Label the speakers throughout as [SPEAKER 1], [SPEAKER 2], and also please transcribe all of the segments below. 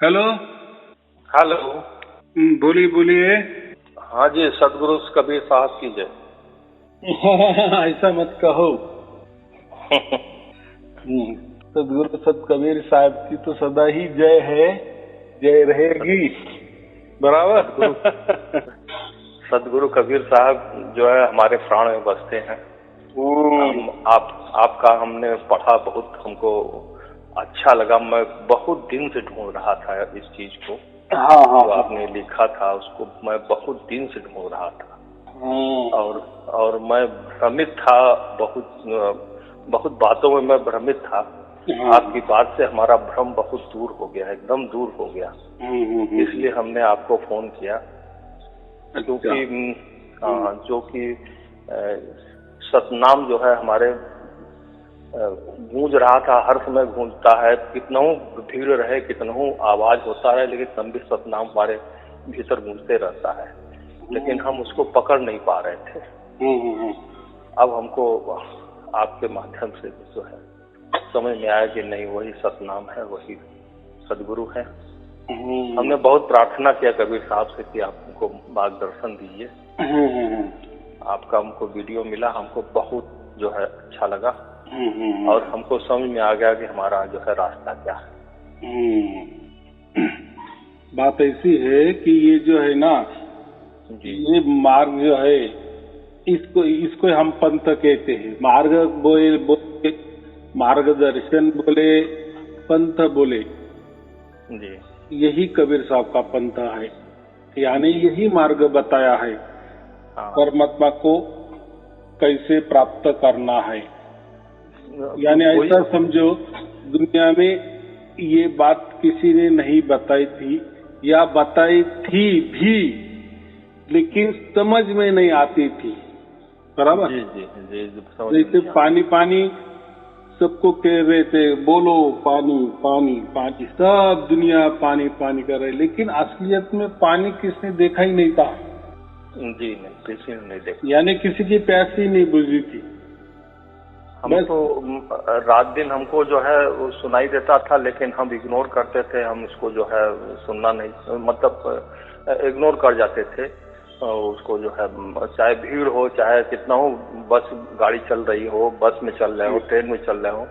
[SPEAKER 1] Hello.
[SPEAKER 2] Hello.
[SPEAKER 1] बोलिए बोलिए।
[SPEAKER 2] हाँ जी, सदगुरु कबीर साहब की जय।
[SPEAKER 1] ऐसा मत कहो। सदगुरु सत कबीर साहब की तो सदा ही जय है, जय रहेगी। बराबर।
[SPEAKER 2] सदगुरु कबीर साहब जो है हमारे प्राण में बसते हैं। आपका हमने पढ़ा, बहुत हमको अच्छा लगा। मैं बहुत दिन से ढूंढ रहा था इस चीज को।
[SPEAKER 1] हाँ हाँ,
[SPEAKER 2] जो आपने लिखा था उसको मैं बहुत दिन से ढूंढ रहा था। और मैं भ्रमित था, बहुत बातों में मैं भ्रमित था। आपकी बात से हमारा भ्रम बहुत दूर हो गया, एकदम दूर हो गया। इसलिए हमने आपको फोन किया, क्योंकि जो कि सतनाम जो है हमारे गूंज रहा था, हर समय गूंजता है। कितना भीड़ रहे, कितना आवाज होता है, लेकिन तब भी सतनाम हमारे भीतर गूंजते रहता है, लेकिन हम उसको पकड़ नहीं पा रहे थे। अब हमको आपके माध्यम से जो है समझ में आया कि नहीं, वही सतनाम है, वही सदगुरु है। हमने बहुत प्रार्थना किया कबीर साहब से कि आप हमको मार्गदर्शन दीजिए। आपका हमको वीडियो मिला, हमको बहुत जो है अच्छा लगा, और हमको समझ में आ गया कि हमारा जो है रास्ता क्या है।
[SPEAKER 1] बात ऐसी है कि ये जो है ना जी, ये मार्ग जो है इसको हम पंथ कहते हैं। मार्ग बोले, मार्गदर्शन बोले, पंथ बोले
[SPEAKER 2] जी,
[SPEAKER 1] यही कबीर साहब का पंथ है। यानी यही मार्ग बताया है। परमात्मा को कैसे प्राप्त करना है। यानी ऐसा समझो, दुनिया में ये बात किसी ने नहीं बताई थी, या बताई थी भी, लेकिन समझ में नहीं आती थी। बराबर।
[SPEAKER 2] जी जी जी,
[SPEAKER 1] जैसे पानी पानी सबको कह रहे थे, बोलो पानी पानी पानी, सब दुनिया पानी पानी कर रहे, लेकिन असलियत में पानी किसने देखा ही नहीं था।
[SPEAKER 2] जी नहीं, किसी ने नहीं देखा।
[SPEAKER 1] यानी किसी की प्यास ही नहीं बुझी थी।
[SPEAKER 2] हम तो रात दिन हमको जो है वो सुनाई देता था, लेकिन हम इग्नोर करते थे। हम इसको जो है सुनना नहीं, मतलब इग्नोर कर जाते थे उसको। जो है चाहे भीड़ हो, चाहे कितना हो, बस गाड़ी चल रही हो, बस में चल रहे हो, ट्रेन में चल रहे हो,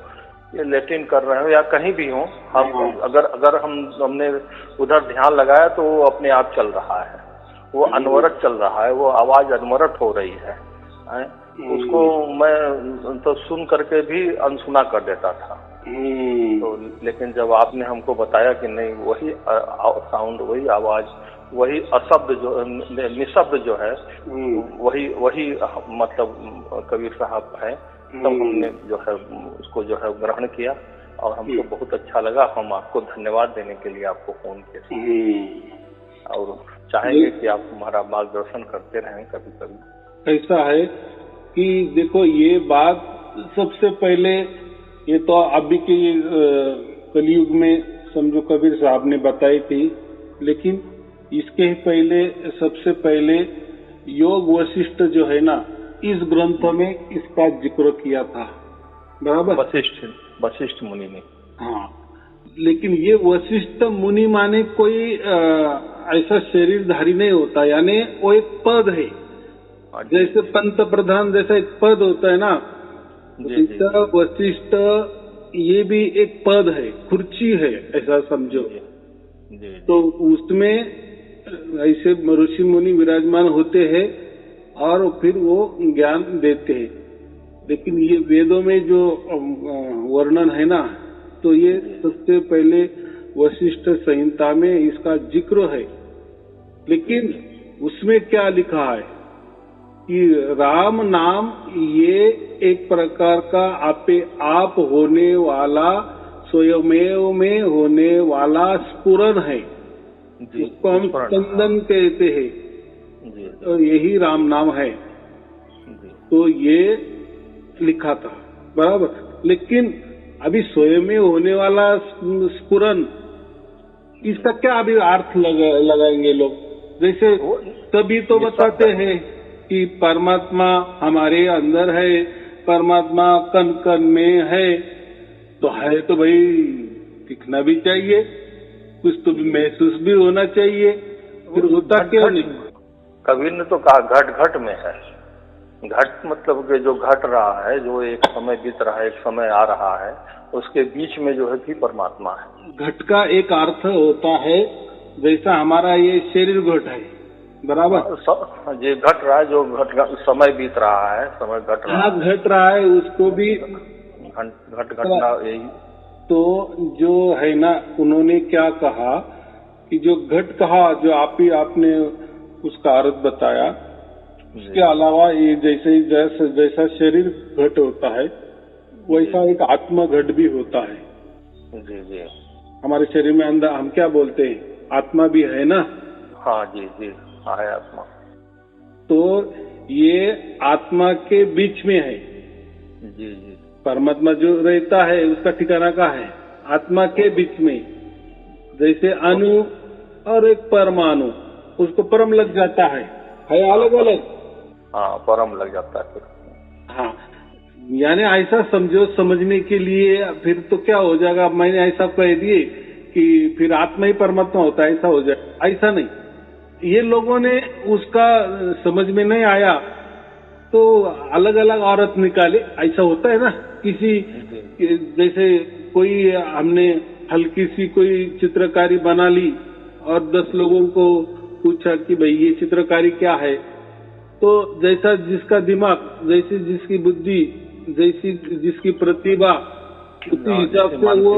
[SPEAKER 2] ये लेटिन कर रहे हो, या कहीं भी हो, हम अगर हमने उधर ध्यान लगाया तो वो अपने आप चल रहा है। वो अनवरत चल रहा है, वो आवाज अनवरत हो रही है। उसको मैं तो सुन करके भी अनसुना कर देता था। तो लेकिन जब आपने हमको बताया कि नहीं, वही साउंड, वही आवाज, वही अशब्द जो निशब्द जो है, वही मतलब कबीर साहब है, तब हमने जो है उसको जो है ग्रहण किया, और हमको बहुत अच्छा लगा। हम आपको धन्यवाद देने के लिए आपको फोन किया, और चाहेंगे कि आप हमारा मार्गदर्शन करते रहें कभी कभी।
[SPEAKER 1] ऐसा है कि देखो, ये बात सबसे पहले, ये तो अभी के कलयुग में समझो कबीर साहब ने बताई थी, लेकिन इसके पहले, सबसे पहले योग वशिष्ठ जो है ना, इस ग्रंथ में इसका जिक्र किया था। बराबर।
[SPEAKER 2] वशिष्ठ मुनि ने।
[SPEAKER 1] हाँ, लेकिन ये वशिष्ठ मुनि माने कोई ऐसा शरीरधारी नहीं होता, यानी वो एक पद है। जैसे पंत प्रधान जैसा एक पद होता है ना, जैसा वशिष्ठ ये भी एक पद है, कुर्सी है, ऐसा समझो। तो उसमें ऐसे ऋषि मुनि विराजमान होते हैं, और फिर वो ज्ञान देते हैं। लेकिन ये वेदों में जो वर्णन है ना, तो ये सबसे पहले वशिष्ठ संहिता में इसका जिक्र है। लेकिन उसमें क्या लिखा है कि राम नाम ये एक प्रकार का आपे आप होने वाला, स्वयमेव में होने वाला स्फुरन है, जिसको हम स्पंदन कहते हैं, और यही राम नाम है। तो ये लिखा था। बराबर। लेकिन अभी स्वयमेव होने वाला स्फुरन, इसका क्या अभी अर्थ लगाएंगे लोग? जैसे तभी तो बताते हैं कि परमात्मा हमारे अंदर है, परमात्मा कण कण में है, तो भाई दिखना भी चाहिए। कुछ तो भी महसूस भी होना चाहिए, फिर होता क्यों नहीं?
[SPEAKER 2] कबीर ने तो कहा घट घट में है। घट मतलब कि जो घट रहा है, जो एक समय बीत रहा है, एक समय आ रहा है, उसके बीच में जो है भी परमात्मा है।
[SPEAKER 1] घट का एक अर्थ होता है जैसा हमारा ये शरीर घट है, बराबर?
[SPEAKER 2] ये घट रहा है, जो समय बीत रहा है, समय घट रहा है।
[SPEAKER 1] घट रहा है, उसको भी
[SPEAKER 2] घट घटना यही।
[SPEAKER 1] तो जो है ना, उन्होंने क्या कहा कि जो घट कहा, जो आपने उसका अर्थ बताया, उसके अलावा ये जैसा शरीर घट होता है, वैसा एक आत्मा घट भी होता है।
[SPEAKER 2] जी जी।
[SPEAKER 1] हमारे शरीर में अंदर हम क्या बोलते हैं, आत्मा भी है ना?
[SPEAKER 2] हाँ जी जी, है आत्मा।
[SPEAKER 1] तो ये आत्मा के बीच में है।
[SPEAKER 2] जी जी।
[SPEAKER 1] परमात्मा जो रहता है उसका ठिकाना कहाँ है? आत्मा के बीच में। जैसे अणु और एक परमाणु, उसको परम लग जाता है अलग अलग।
[SPEAKER 2] हाँ, परम लग जाता है फिर।
[SPEAKER 1] हाँ, यानी ऐसा समझो, समझने के लिए फिर तो क्या हो जाएगा, मैंने ऐसा कह दिए कि फिर आत्मा ही परमात्मा होता है, ऐसा हो जाए। ऐसा नहीं, ये लोगों ने उसका समझ में नहीं आया तो अलग अलग औरत निकाले। ऐसा होता है ना, किसी जैसे कोई हमने हल्की सी कोई चित्रकारी बना ली और 10 लोगों को पूछा कि भाई ये चित्रकारी क्या है, तो जैसा जिसका दिमाग, जैसी जिसकी बुद्धि, जैसी जिसकी प्रतिभा, उसी हिसाब से वो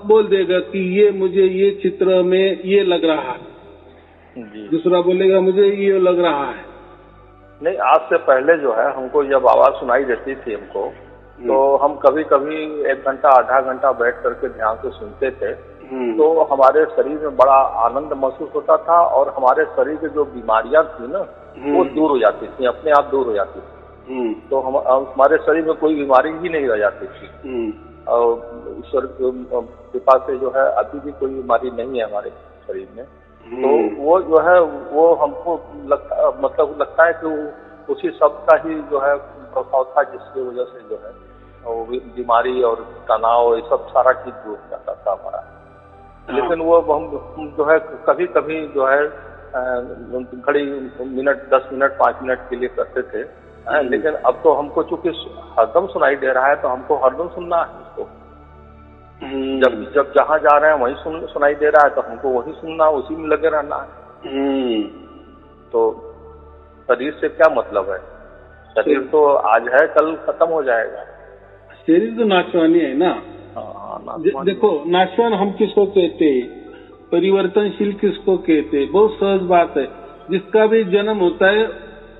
[SPEAKER 1] बोल देगा कि ये मुझे ये चित्र में ये लग रहा है, दूसरा बोलेगा मुझे ये लग रहा है।
[SPEAKER 2] नहीं, आज से पहले जो है हमको जब आवाज सुनाई देती थी हमको, तो हम कभी कभी 1 घंटा आधा घंटा बैठ करके ध्यान से सुनते थे, तो हमारे शरीर में बड़ा आनंद महसूस होता था और हमारे शरीर की जो बीमारियां थी ना, वो दूर हो जाती थी, अपने आप दूर हो जाती थी। तो हमारे शरीर में कोई बीमारी ही नहीं रह जाती थी। और ईश्वर की कृपा से जो है अभी भी कोई बीमारी नहीं है हमारे शरीर में। तो वो जो है वो हमको लगता है कि उसी शब्द का ही जो है प्रभाव था, जिसकी वजह से जो है वो बीमारी और तनाव ये सब सारा चीज दूर हो जाता था हमारा। लेकिन वो हम जो है कभी कभी जो है घड़ी मिनट 10 मिनट 5 मिनट के लिए करते थे, लेकिन अब तो हमको चूंकि हरदम सुनाई दे रहा है तो हमको हरदम सुनना है इसको। जब जहाँ जा रहे हैं वहीं सुनाई दे रहा है तो हमको वही सुनना, उसी में लगे रहना है। तो शरीर से क्या मतलब है? शरीर तो आज है, कल खत्म हो जाएगा।
[SPEAKER 1] शरीर तो नाशवानी है ना। देखो, नाशवान हम किसको कहते हैं, परिवर्तनशील किसको कहते हैं? बहुत सहज बात है, जिसका भी जन्म होता है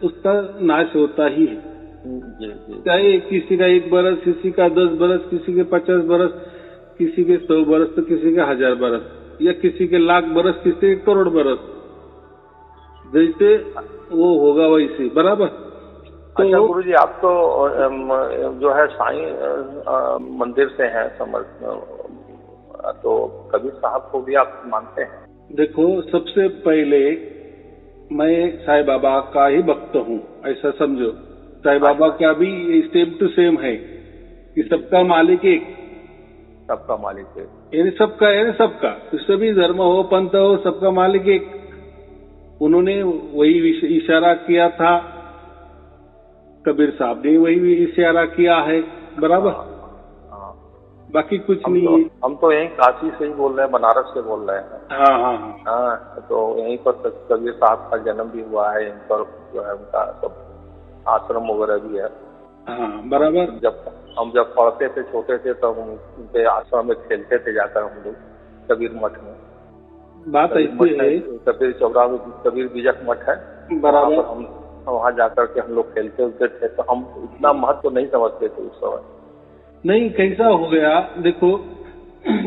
[SPEAKER 1] उसका नाश होता ही है। चाहे किसी का 1 बरस, किसी का 10 बरस, किसी के 50 बरस, किसी के 100 बरस, तो किसी के 1000 बरस, या किसी के लाख बरस, किसी के करोड़ बरस, जैसे वो होगा वैसे, बराबर। तो
[SPEAKER 2] अच्छा गुरु जी, आप तो जो है साईं मंदिर से हैं, समझ, तो कबीर साहब को भी आप मानते हैं?
[SPEAKER 1] देखो, सबसे पहले मैं साईं बाबा का ही भक्त हूँ, ऐसा समझो। साईं बाबा का भी सेम टू सेम है कि सबका मालिक एक,
[SPEAKER 2] सबका मालिक एक,
[SPEAKER 1] यानी सबका सभी धर्म हो, पंथ हो, सबका मालिक एक। उन्होंने वही इशारा किया था, कबीर साहब ने वही इशारा किया है, बराबर। बाकी कुछ नहीं है।
[SPEAKER 2] हम तो यहीं काशी से ही बोल रहे हैं, बनारस से बोल रहे हैं। हाँ, तो यहीं पर कबीर साहब का जन्म भी हुआ है, यहीं पर जो है उनका सब आश्रम वगैरह भी है।
[SPEAKER 1] हाँ, बराबर।
[SPEAKER 2] जब पढ़ते थे, छोटे थे, तब हम उनके आश्रम में खेलते थे जाकर हम लोग, कबीर मठ में।
[SPEAKER 1] बात ऐसी है,
[SPEAKER 2] कबीर चौरा में कबीर बीजक मठ है, बराबर। हम वहाँ जाकर के हम लोग खेलते उलते थे, तो हम इतना महत्व तो नहीं समझते थे उस समय।
[SPEAKER 1] नहीं, कैसा हो गया देखो,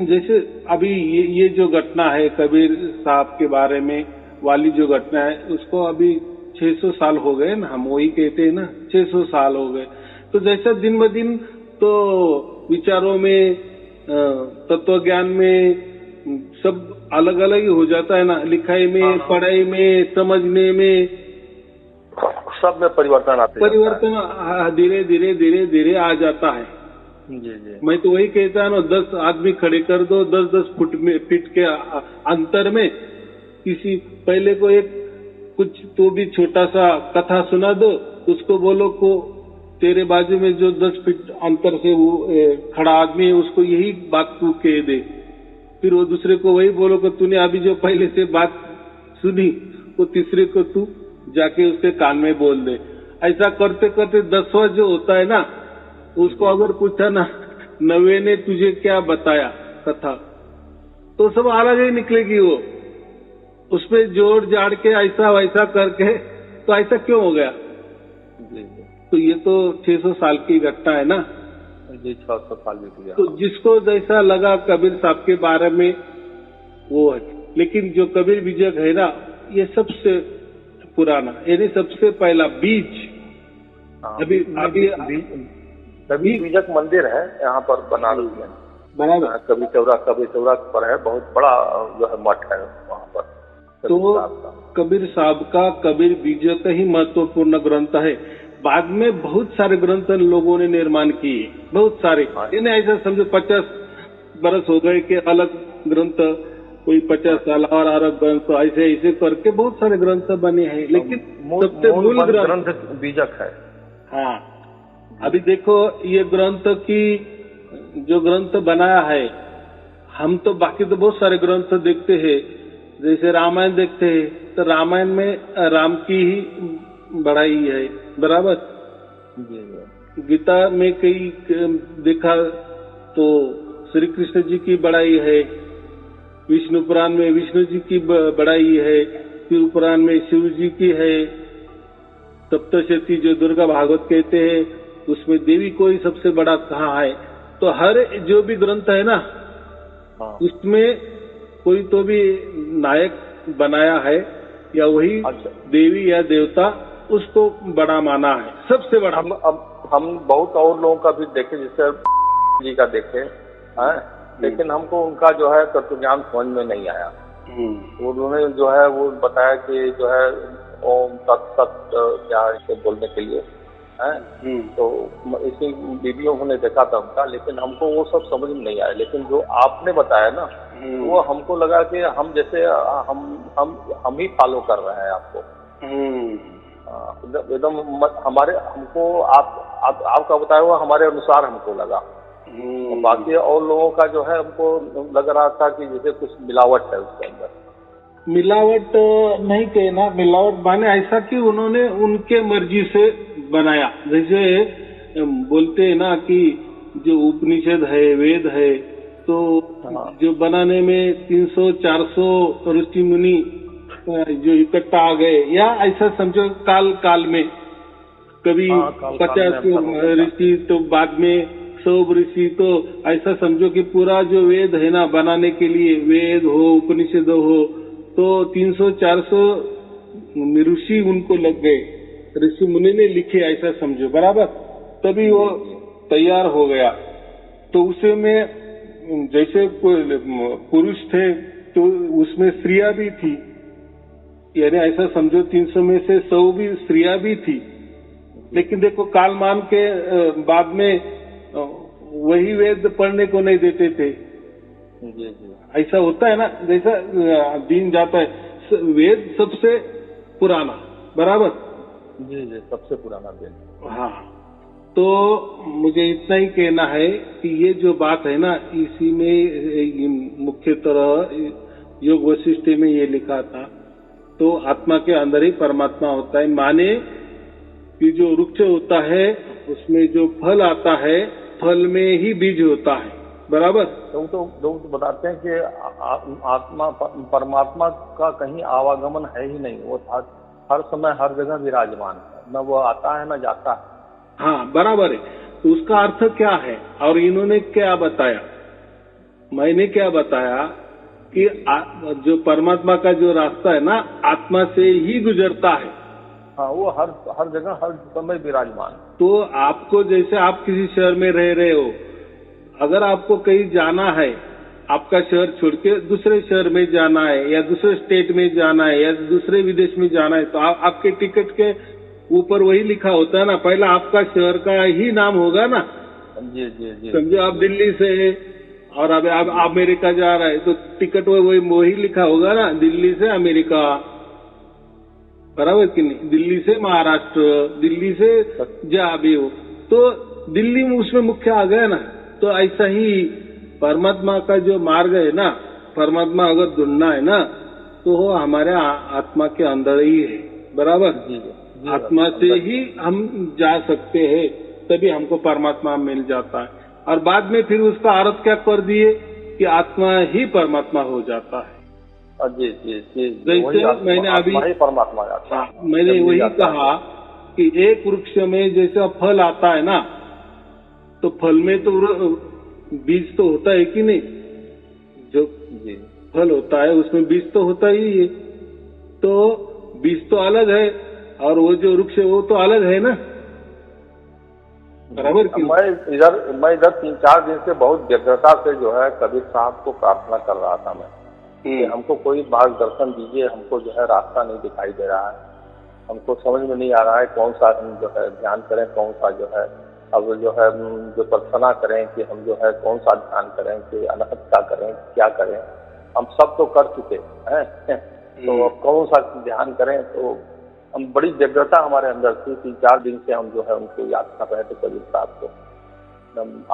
[SPEAKER 1] जैसे अभी ये जो घटना है कबीर साहब के बारे में वाली जो घटना है, उसको अभी 600 साल हो गए ना, हम वही कहते हैं ना, 600 साल हो गए। तो जैसा दिन ब दिन तो विचारों में, तत्व ज्ञान में सब अलग अलग ही हो जाता है ना, लिखाई में, पढ़ाई में, समझने में,
[SPEAKER 2] सब में परिवर्तन आते हैं।
[SPEAKER 1] परिवर्तन धीरे धीरे धीरे धीरे आ जाता है।
[SPEAKER 2] जी जी।
[SPEAKER 1] मैं तो वही कहता है ना, 10 आदमी खड़े कर दो, 10-10 फीट के अंतर में, किसी पहले को एक कुछ तो भी छोटा सा कथा सुना दो, उसको बोलो को तेरे बाजू में जो 10 फीट अंतर से वो खड़ा आदमी है उसको यही बात तू कह दे, फिर वो दूसरे को वही बोलो कि तूने अभी जो पहले से बात सुनी वो तीसरे को तू जाके उसके कान में बोल दे। ऐसा करते करते 10वां जो होता है ना, उसको अगर पूछा ना 90 ने तुझे क्या बताया कथा, तो सब अलग ही निकलेगी वो, उसमें जोड़ जाड़ के ऐसा वैसा करके, तो ऐसा क्यों हो गया? तो ये तो 600 साल की घटना है ना
[SPEAKER 2] जी, 600 साल बीत गया।
[SPEAKER 1] तो जिसको जैसा लगा कबीर साहब के बारे में वो है, लेकिन जो कबीर बीजक है ना, ये सबसे पुराना, यानी सबसे पहला बीज। अभी
[SPEAKER 2] कबीर बीजक मंदिर है यहाँ पर बनारस में,
[SPEAKER 1] बराबर,
[SPEAKER 2] कबीर चौरा पर है, बहुत बड़ा जो है मठ है वहाँ पर।
[SPEAKER 1] तो कबीर साहब का कबीर बीजक ही महत्वपूर्ण ग्रंथ है। बाद में बहुत सारे ग्रंथ लोगों ने निर्माण किए, बहुत सारे, इन्हें ऐसा समझो 50 बरस हो गए कि अलग ग्रंथ, कोई 50 साल और अलग ग्रंथ, ऐसे ऐसे करके बहुत सारे ग्रंथ बने हैं, लेकिन सबसे मूल ग्रंथ
[SPEAKER 2] बीजक है।
[SPEAKER 1] हाँ, अभी देखो ये ग्रंथ की जो ग्रंथ बनाया है, हम तो बाकी तो बहुत सारे ग्रंथ देखते हैं, जैसे रामायण देखते हैं, तो रामायण में राम की ही बढ़ाई है, बराबर। गीता में कई देखा तो श्री कृष्ण जी की बढ़ाई है, विष्णु पुराण में विष्णु जी की बढ़ाई है, शिव पुराण में शिव जी की है, सप्तशती जो दुर्गा भागवत कहते हैं उसमें देवी को ही सबसे बड़ा कहा है। तो हर जो भी ग्रंथ है ना, उसमें कोई तो भी नायक बनाया है, या वही देवी या देवता उसको बड़ा माना है, सबसे बड़ा।
[SPEAKER 2] हम बहुत और लोगों का भी देखे, जैसे जी का देखे हैं, लेकिन हमको उनका जो है तत्व ज्ञान समझ में नहीं आया। उन्होंने जो है वो बताया कि जो है ओम तत्सत क्या इसे बोलने के लिए है, तो इसी वीडियो हमने देखा था उनका, लेकिन हमको वो सब समझ में नहीं आया। लेकिन जो आपने बताया ना, वो हमको लगा कि हम जैसे हम ही फॉलो कर रहे हैं आपको, एकदम हमारे, हमको आपका बताया हुआ हमारे अनुसार हमको लगा। बाकी और लोगों का जो है हमको लग रहा था कि जैसे कुछ मिलावट है उसके अंदर।
[SPEAKER 1] मिलावट नहीं कहना, मिलावट माने ऐसा कि उन्होंने उनके मर्जी से बनाया। जैसे बोलते हैं ना कि जो उपनिषद है, वेद है, तो जो बनाने में 300-400 ऋषि मुनि जो इकट्ठा आ गए, या ऐसा समझो काल में कभी 50 ऋषि, तो बाद में 100 ऋषि, तो ऐसा समझो कि पूरा जो वेद है ना बनाने के लिए, वेद हो उपनिषद हो, तो 300-400 ऋषि उनको लग गए, ऋषि मुनि ने लिखे, ऐसा समझो, बराबर। तभी वो तैयार हो गया। तो उसे में जैसे पुरुष थे तो उसमें स्त्रियां भी थी, यानी ऐसा समझो 300 में से 100 भी स्त्रियां भी थी। लेकिन देखो कालमान के बाद में वही वेद पढ़ने को नहीं देते थे। ऐसा होता है ना, जैसा दिन जाता है, वेद सबसे पुराना, बराबर।
[SPEAKER 2] जी, सबसे पुराना वेद।
[SPEAKER 1] हाँ, तो मुझे इतना ही कहना है कि ये जो बात है ना, इसी में मुख्य तरह योग वशिष्ठ में ये लिखा था, तो आत्मा के अंदर ही परमात्मा होता है। माने कि जो वृक्ष होता है उसमें जो फल आता है, फल में ही बीज होता है, बराबर।
[SPEAKER 2] तो लोग बताते हैं कि आत्मा परमात्मा का कहीं आवागमन है ही नहीं, वो हर समय हर जगह विराजमान है, न वो आता है न जाता है।
[SPEAKER 1] हाँ, बराबर है। तो उसका अर्थ क्या है, और इन्होंने क्या बताया, मैंने क्या बताया कि जो परमात्मा का जो रास्ता है ना, आत्मा से ही गुजरता है।
[SPEAKER 2] हाँ, वो हर जगह हर समय विराजमान।
[SPEAKER 1] तो आपको, जैसे आप किसी शहर में रह रहे हो, अगर आपको कहीं जाना है, आपका शहर छोड़ के दूसरे शहर में जाना है, या दूसरे स्टेट में जाना है, या दूसरे विदेश में जाना है, तो आपके टिकट के ऊपर वही लिखा होता है ना, पहला आपका शहर का ही नाम होगा ना,
[SPEAKER 2] जी जी जी।
[SPEAKER 1] समझो आप दिल्ली से और अब आप अमेरिका जा रहा है तो टिकट वही लिखा होगा ना, दिल्ली से अमेरिका, बराबर कि नहीं? दिल्ली से महाराष्ट्र, दिल्ली से जहाँ भी हो, तो दिल्ली में उसमें मुख्य आ गया ना। तो ऐसा ही परमात्मा का जो मार्ग है ना, परमात्मा अगर ढूंढना है ना तो वो हमारे आत्मा के अंदर ही है, बराबर?
[SPEAKER 2] जी,
[SPEAKER 1] आत्मा से ही हम जा सकते हैं, तभी हमको परमात्मा मिल जाता है। और बाद में फिर उसका अर्थ क्या कर दिए कि आत्मा ही परमात्मा हो जाता है।
[SPEAKER 2] जी जी जी।
[SPEAKER 1] जैसे मैंने अभी
[SPEAKER 2] परमात्मा
[SPEAKER 1] मैंने वही कहा कि एक वृक्ष में जैसा फल आता है ना, तो फल में तो बीज तो होता है कि नहीं? जो
[SPEAKER 2] जी
[SPEAKER 1] फल होता है उसमें बीज तो होता ही है, तो बीज तो अलग है और वो जो वृक्ष है वो तो अलग है ना, बराबर?
[SPEAKER 2] मैं इधर 3-4 दिन से बहुत व्यग्रता से जो है कबीर साहब को प्रार्थना कर रहा था मैं कि हमको कोई मार्गदर्शन दीजिए, हमको जो है रास्ता नहीं दिखाई दे रहा है, हमको समझ में नहीं आ रहा है कौन सा हम जो है ध्यान करें, कौन सा जो है अब जो है जो प्रार्थना करें कि हम जो है कौन सा ध्यान करें, कि अनहत का करें, क्या करें। हम सब तो कर चुके हैं, तो अब कौन सा ध्यान करें। तो हम बड़ी व्यग्रता हमारे अंदर थी, 3-4 दिन से हम जो है उनको याद कर रहे थे कबीर साहब को।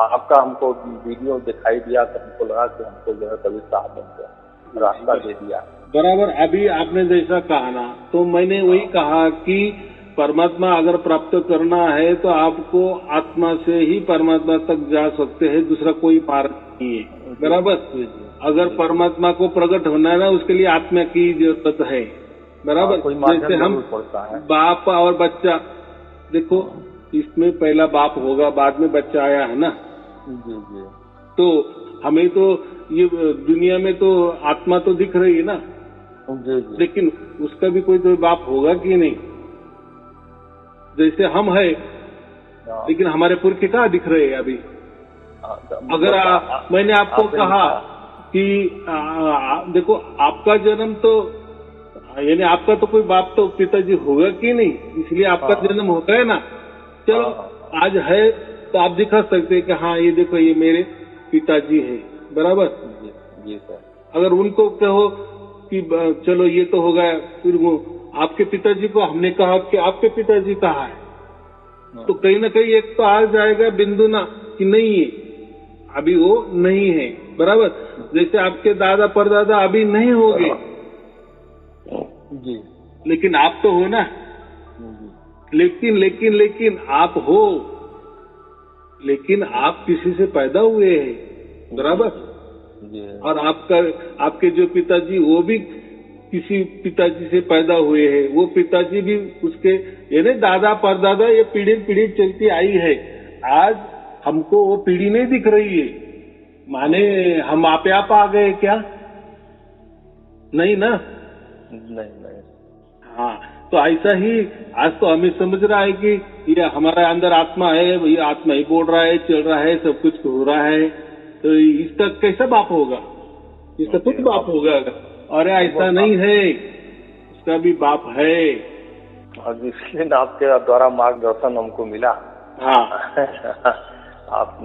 [SPEAKER 2] आपका हमको वीडियो दिखाई दिया तो हमको लगा कि हमको जो है कबीर साहब ने हमको रास्ता दे दिया।
[SPEAKER 1] बराबर। अभी आपने जैसा कहा ना, तो मैंने वही कहा कि परमात्मा अगर प्राप्त करना है तो आपको आत्मा से ही परमात्मा तक जा सकते हैं, दूसरा कोई मार्ग नहीं है, बराबर? अगर परमात्मा को प्रकट होना है ना, उसके लिए आत्मा की जरूरत है, बराबर? जैसे हम बाप और बच्चा, देखो इसमें पहला बाप होगा, बाद में बच्चा आया है ना।
[SPEAKER 2] जी जी।
[SPEAKER 1] तो हमें तो ये दुनिया में तो आत्मा तो दिख रही है ना,
[SPEAKER 2] जी जी।
[SPEAKER 1] लेकिन उसका भी कोई तो बाप होगा कि नहीं? जैसे हम है, लेकिन हमारे पुरखे कहाँ दिख रहे हैं अभी? अगर मैंने आपको कहा कि देखो आपका जन्म तो यानी आपका तो कोई बाप तो पिताजी होगा कि नहीं, इसलिए आपका जन्म होता है ना। चलो आज है तो आप दिखा सकते हैं कि हाँ ये देखो ये मेरे पिताजी है, बराबर?
[SPEAKER 2] जी सर।
[SPEAKER 1] अगर उनको कहो कि चलो ये तो हो गया, फिर वो आपके पिताजी को हमने कहा कि आपके पिताजी कहाँ है, तो कहीं ना कहीं एक तो आ जाएगा बिंदु ना कि नहीं है, अभी वो नहीं है, बराबर? जैसे आपके दादा परदादा अभी नहीं होंगे
[SPEAKER 2] जी,
[SPEAKER 1] लेकिन आप तो हो ना। लेकिन आप हो, लेकिन आप किसी से पैदा हुए हैं, बराबर? और आपके जो पिताजी वो भी किसी पिताजी से पैदा हुए हैं, वो पिताजी भी उसके यानी दादा परदादा, ये पीढ़ी चलती आई है। आज हमको वो पीढ़ी नहीं दिख रही है, माने हम आपे आप आ गए क्या? नहीं ना।
[SPEAKER 2] नहीं।
[SPEAKER 1] हाँ, तो ऐसा ही आज तो हमें समझ रहा है कि ये हमारे अंदर आत्मा है, ये आत्मा ही बोल रहा है, चल रहा है, सब कुछ हो रहा है, तो इसका कैसा बाप होगा? इसका खुद बाप होगा। अरे ऐसा नहीं है, उसका भी बाप है।
[SPEAKER 2] और इसलिए आपके द्वारा मार्गदर्शन हमको मिला।
[SPEAKER 1] हाँ
[SPEAKER 2] आप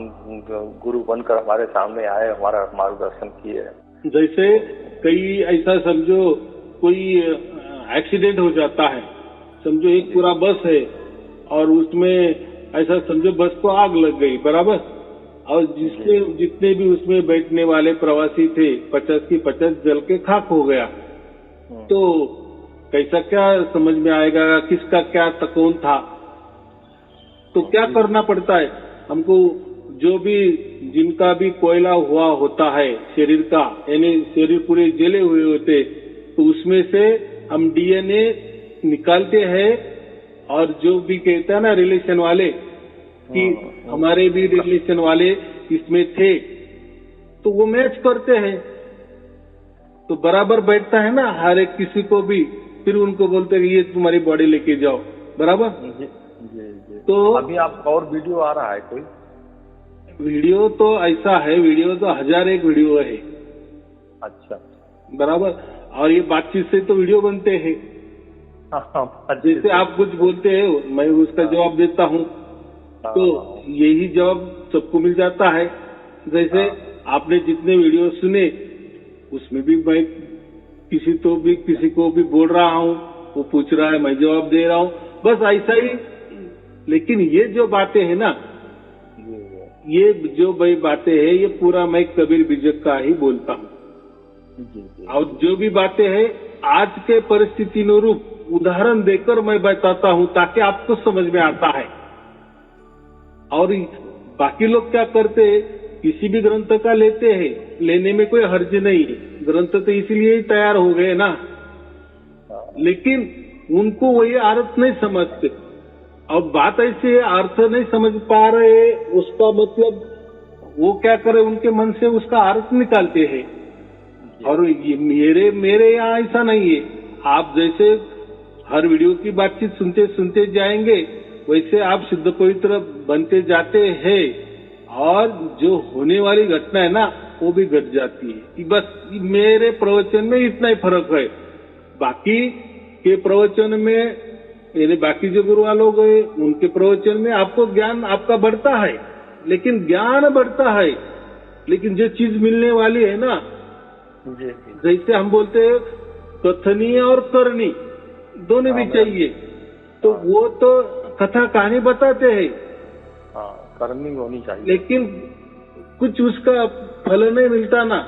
[SPEAKER 2] गुरु बनकर हमारे सामने आए, हमारा मार्गदर्शन किए।
[SPEAKER 1] जैसे कई ऐसा समझो कोई एक्सीडेंट हो जाता है, समझो एक पूरा बस है और उसमें ऐसा समझो बस को आग लग गई, बराबर? और जितने भी उसमें बैठने वाले प्रवासी थे 50 की 50 जल के खाक हो गया, तो कैसा क्या समझ में आएगा किसका क्या तकौन था? तो क्या करना पड़ता है हमको? जो भी जिनका भी कोयला हुआ होता है शरीर का, यानी शरीर पूरे जले हुए होते, तो उसमें से हम डीएनए निकालते हैं, और जो भी कहते हैं ना रिलेशन वाले कि हमारे भी रिलेशन वाले इसमें थे, तो वो मैच करते हैं, तो बराबर बैठता है ना हर एक किसी को भी। फिर उनको बोलते हैं ये तुम्हारी बॉडी लेके जाओ, बराबर?
[SPEAKER 2] जी।
[SPEAKER 1] तो
[SPEAKER 2] अभी आपका और वीडियो आ रहा है कोई?
[SPEAKER 1] वीडियो तो ऐसा है, वीडियो तो 1001 वीडियो है।
[SPEAKER 2] अच्छा,
[SPEAKER 1] बराबर। और ये बातचीत से तो वीडियो बनते हैं। जैसे आप कुछ बोलते हैं मैं उसका जवाब देता हूँ, तो यही जवाब सबको मिल जाता है। जैसे आपने जितने वीडियो सुने उसमें भी मैं किसी को भी बोल रहा हूँ, वो पूछ रहा है, मैं जवाब दे रहा हूँ, बस ऐसा ही। लेकिन ये जो बातें हैं ना, ये जो भाई बातें हैं, ये पूरा मैं कबीर बीजक का ही बोलता हूँ। और जो भी बातें हैं आज के परिस्थिति अनुरूप उदाहरण देकर मैं बताता हूँ ताकि आपको समझ में आता है। और बाकी लोग क्या करते हैं, किसी भी ग्रंथ का लेते हैं, लेने में कोई हर्ज नहीं है, ग्रंथ तो इसलिए ही तैयार हो गए ना, लेकिन उनको वही अर्थ नहीं समझते। और बात ऐसी है, अर्थ नहीं समझ पा रहे, उसका मतलब वो क्या करे, उनके मन से उसका अर्थ निकालते हैं। और ये मेरे यहाँ ऐसा नहीं है। आप जैसे हर वीडियो की बातचीत सुनते सुनते जाएंगे, वैसे आप सिद्ध पवित्र बनते जाते हैं, और जो होने वाली घटना है ना, वो भी घट जाती है। बस मेरे प्रवचन में इतना ही फर्क है। बाकी के प्रवचन में, यानी बाकी जो गुरु लोग हैं, उनके प्रवचन में आपको ज्ञान आपका बढ़ता है, लेकिन ज्ञान बढ़ता है, लेकिन जो चीज मिलने वाली है ना, जैसे हम बोलते हैं कथनीय और करनी दोनों भी चाहिए, तो वो तो कथा कहानी बताते हैं,
[SPEAKER 2] करनी होनी चाहिए,
[SPEAKER 1] लेकिन कुछ उसका फल नहीं मिलता ना,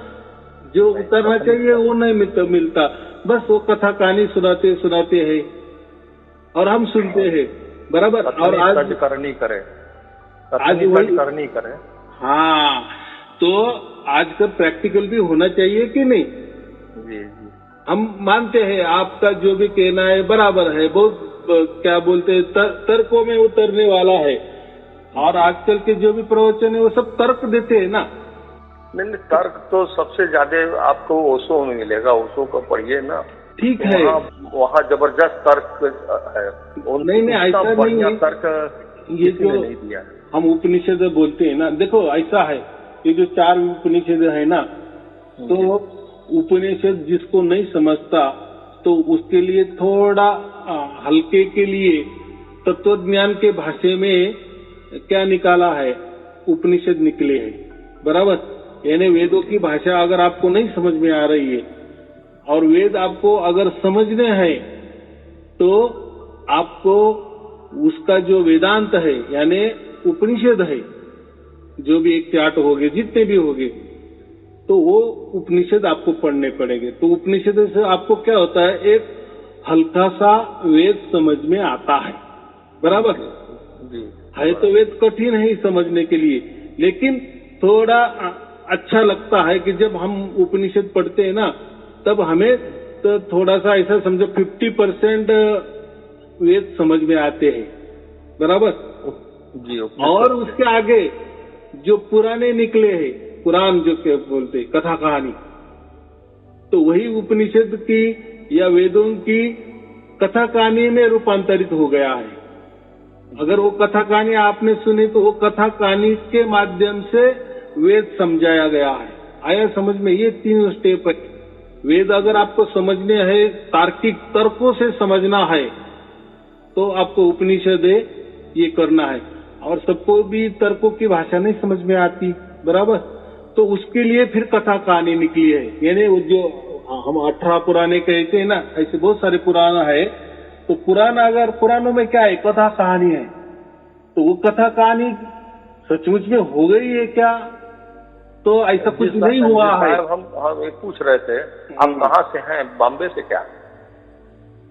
[SPEAKER 1] जो उतरना चाहिए वो नहीं मिलता। बस वो कथा कहानी सुनाते हैं और हम सुनते हैं, बराबर। और आज
[SPEAKER 2] करनी करे,
[SPEAKER 1] आज वही
[SPEAKER 2] करनी करे।
[SPEAKER 1] हाँ, तो आज का प्रैक्टिकल भी होना चाहिए कि नहीं?
[SPEAKER 2] जी।
[SPEAKER 1] हम मानते हैं आपका जो भी कहना है बराबर है, बहुत क्या बोलते हैं तर्कों में उतरने वाला है। और आजकल के जो भी प्रवचन है वो सब तर्क देते हैं ना।
[SPEAKER 2] नहीं, तर्क तो सबसे ज्यादा आपको ओशो में मिलेगा, ओशो को पढ़िए ना,
[SPEAKER 1] ठीक है,
[SPEAKER 2] वहाँ जबरदस्त तर्क है।
[SPEAKER 1] नहीं ऐसा नहीं है,
[SPEAKER 2] तर्क
[SPEAKER 1] ये जो
[SPEAKER 2] नहीं दिया।
[SPEAKER 1] हम उपनिषद बोलते हैं ना, देखो ऐसा है, ये जो 4 उपनिषद है ना, तो उपनिषद जिसको नहीं समझता तो उसके लिए थोड़ा हल्के के लिए तत्वज्ञान के भाषा में क्या निकाला है, उपनिषद निकले हैं, बराबर। यानी वेदों की भाषा अगर आपको नहीं समझ में आ रही है और वेद आपको अगर समझने हैं, तो आपको उसका जो वेदांत है यानी उपनिषद है, जो भी 1 से 8 हो गए, जितने भी हो गए, तो वो उपनिषद आपको पढ़ने पड़ेंगे। तो उपनिषद से आपको क्या होता है, एक हल्का सा वेद समझ में आता है, बराबर है। तो वेद कठिन है समझने के लिए, लेकिन थोड़ा अच्छा लगता है कि जब हम उपनिषद पढ़ते हैं ना, तब हमें तो थोड़ा सा ऐसा समझो 50% वेद समझ में आते हैं, बराबर
[SPEAKER 2] जी।
[SPEAKER 1] और उसके आगे जो पुराने निकले हैं, पुराण जो के बोलते कथा कहानी, तो वही उपनिषद की या वेदों की कथा कहानी में रूपांतरित हो गया है। अगर वो कथा कहानी आपने सुनी तो वो कथा कहानी के माध्यम से वेद समझाया गया है। आया समझ में? ये 3 स्टेप है। वेद अगर आपको समझने हैं, तार्किक तर्कों से समझना है, तो आपको उपनिषद ये करना है। और सबको भी तर्कों की भाषा नहीं समझ में आती, बराबर, तो उसके लिए फिर कथा कहानी निकली है। यानी वो जो हम 18 पुराने कहते हैं ना, ऐसे बहुत सारे पुराण है। तो पुराण, अगर पुराणों में क्या है, कथा कहानी है, तो वो कथा कहानी सचमुच में हो गई है क्या? तो ऐसा कुछ नहीं हुआ है।
[SPEAKER 2] हम ये पूछ रहे थे, हम कहाँ से हैं? बॉम्बे से क्या?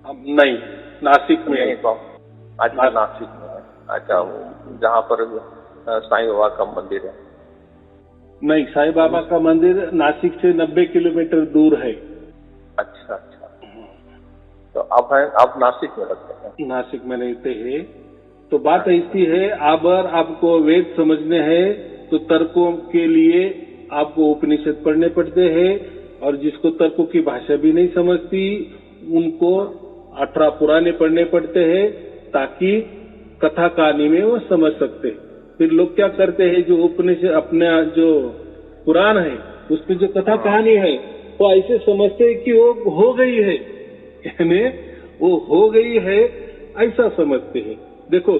[SPEAKER 1] नहीं, नासिक में।
[SPEAKER 2] अच्छा, नासिक में है। अच्छा, जहाँ पर साईं बाबा का मंदिर है?
[SPEAKER 1] नहीं, साईं बाबा का मंदिर नासिक से 90 किलोमीटर दूर है।
[SPEAKER 2] अच्छा। तो आप नासिक में रहते हैं?
[SPEAKER 1] नासिक में रहते हैं। तो बात ऐसी है, अगर आपको वेद समझने हैं तो तर्कों के लिए आपको उपनिषद पढ़ने पड़ते हैं, और जिसको तर्कों की भाषा भी नहीं समझती उनको 18 पुराने पढ़ने पड़ते हैं, ताकि कथा कहानी में वो समझ सकते। फिर लोग क्या करते हैं, जो उपनिषद अपने जो पुराण है उसमें जो कथा कहानी है वो ऐसे समझते हैं कि वो हो गई है, यानी वो हो गई है, ऐसा समझते हैं। देखो,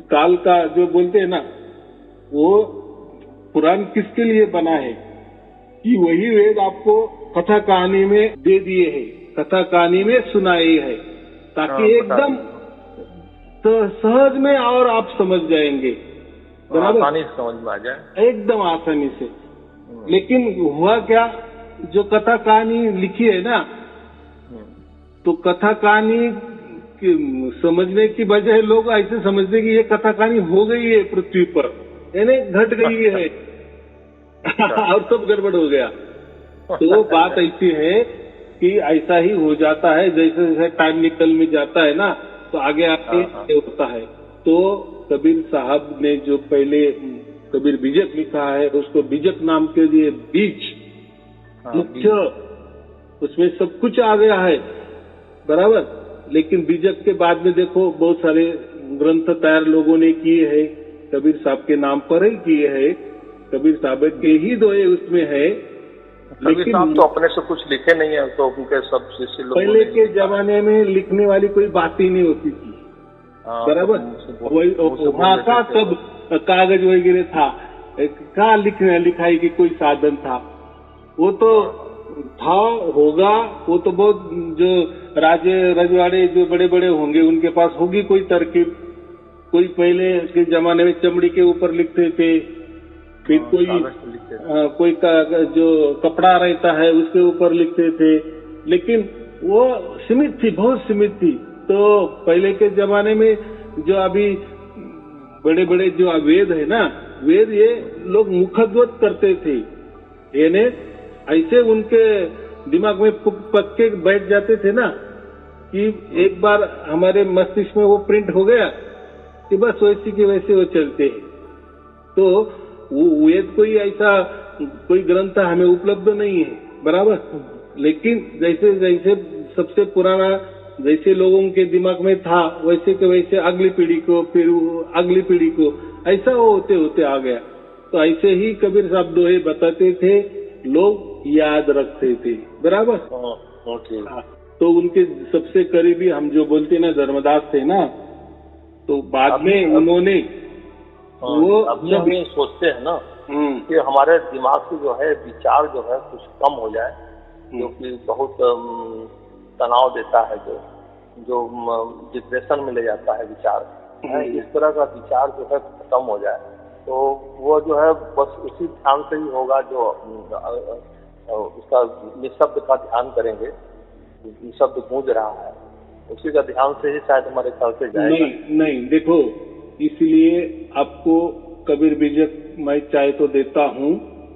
[SPEAKER 1] काल का जो बोलते हैं ना, वो पुराण किसके लिए बना है कि वही वेद आपको कथा कहानी में दे दिए है, कथा कहानी में सुनाए है, ताकि एकदम तो सहज में और आप समझ जाएंगे, बराबर,
[SPEAKER 2] आसानी से समझ में आ जाए,
[SPEAKER 1] एकदम आसानी से। लेकिन हुआ क्या, जो कथा कहानी लिखी है ना, तो कथा कहानी समझने की बजाय लोग ऐसे समझते कि ये कथा कहानी हो गई है पृथ्वी पर, यानी घट गई है और सब गड़बड़ हो गया। तो बात ऐसी है कि ऐसा ही हो जाता है, जैसे जैसे टाइम निकल में जाता है ना, तो आगे आगे होता है। तो कबीर साहब ने जो पहले कबीर बीजक लिखा है, उसको बीजक नाम के लिए बीज मुख्य, उसमें सब कुछ आ गया है, बराबर। लेकिन बीजक के बाद में देखो बहुत सारे ग्रंथ तैयार लोगों ने किए हैं, कबीर साहब के नाम पर ही किए हैं, कबीर साहब के ही दोहे उसमें है।
[SPEAKER 2] लेकिन साहब तो अपने से कुछ लिखे नहीं है, तो उनके सब शिष्य लोग
[SPEAKER 1] पहले के जमाने में लिखने वाली कोई बात ही नहीं होती थी, बराबर। वही वहाँ का सब कागज वगैरह था, कहाँ लिखाई की कोई साधन था, वो तो था होगा, वो तो बहुत जो राजे रजवाड़े जो बड़े बड़े होंगे उनके पास होगी कोई तरकीब। कोई पहले के जमाने में चमड़ी के ऊपर लिखते थे, फिर कोई जो कपड़ा रहता है उसके ऊपर लिखते थे, लेकिन वो सीमित थी, बहुत सीमित थी। तो पहले के जमाने में जो अभी बड़े बड़े जो वेद है ना, वेद ये लोग मुखद्वत करते थे, यानी ऐसे उनके दिमाग में पक्के बैठ जाते थे ना कि एक बार हमारे मस्तिष्क में वो प्रिंट हो गया कि बस वैसे के वैसे वो चलते हैं। तो वेद कोई ऐसा कोई ग्रंथ हमें उपलब्ध नहीं है, बराबर। लेकिन जैसे जैसे सबसे पुराना जैसे लोगों के दिमाग में था, वैसे के वैसे अगली पीढ़ी को, फिर अगली पीढ़ी को, ऐसा वो होते होते आ गया। तो ऐसे ही कबीर साहब दोहे बताते थे, लोग याद रखते थे, बराबर। तो उनके सबसे करीबी हम जो बोलते ना धर्मदास थे ना, तो बाद में उन्होंने वो
[SPEAKER 2] अभी हम ये सोचते हैं ना कि हमारे दिमाग से जो है विचार जो है कुछ कम हो जाए, जो कि बहुत तनाव देता है, जो डिप्रेशन में ले जाता है विचार, इस तरह का विचार जो है खत्म हो जाए, तो वो जो है बस उसी ध्यान से ही होगा जो उसका निःशब्द का ध्यान करेंगे, निःशब्द गूंज रहा है, उसी का ध्यान से ही शायद हमारे ख्याल से जाएगा।
[SPEAKER 1] नहीं देखो, इसलिए आपको कबीर बीजक मैं चाहे तो देता हूँ,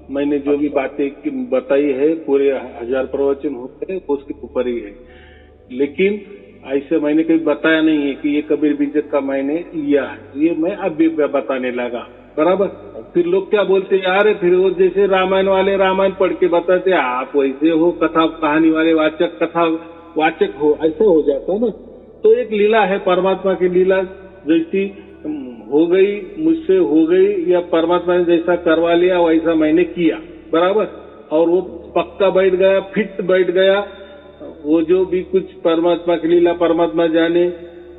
[SPEAKER 1] मैंने जो भी बातें बताई है पूरे 1000 प्रवचन होते हैं उसके ऊपर ही है, लेकिन ऐसे मैंने कभी बताया नहीं है कि ये कबीर बीजक का मैंने लिया है, ये मैं अब भी बताने लगा, बराबर। फिर लोग क्या बोलते यार, फिर वो जैसे रामायण वाले रामायण पढ़ के बताते, आप वैसे हो कथा कहानी वाले वाचक, कथा वाचक हो, ऐसा हो जाता ना। तो एक लीला है, परमात्मा की लीला जैसी हो गई, मुझसे हो गई, या परमात्मा ने जैसा करवा लिया वैसा मैंने किया, बराबर। और वो पक्का बैठ गया, फिट बैठ गया, वो जो भी कुछ परमात्मा की लीला परमात्मा जाने,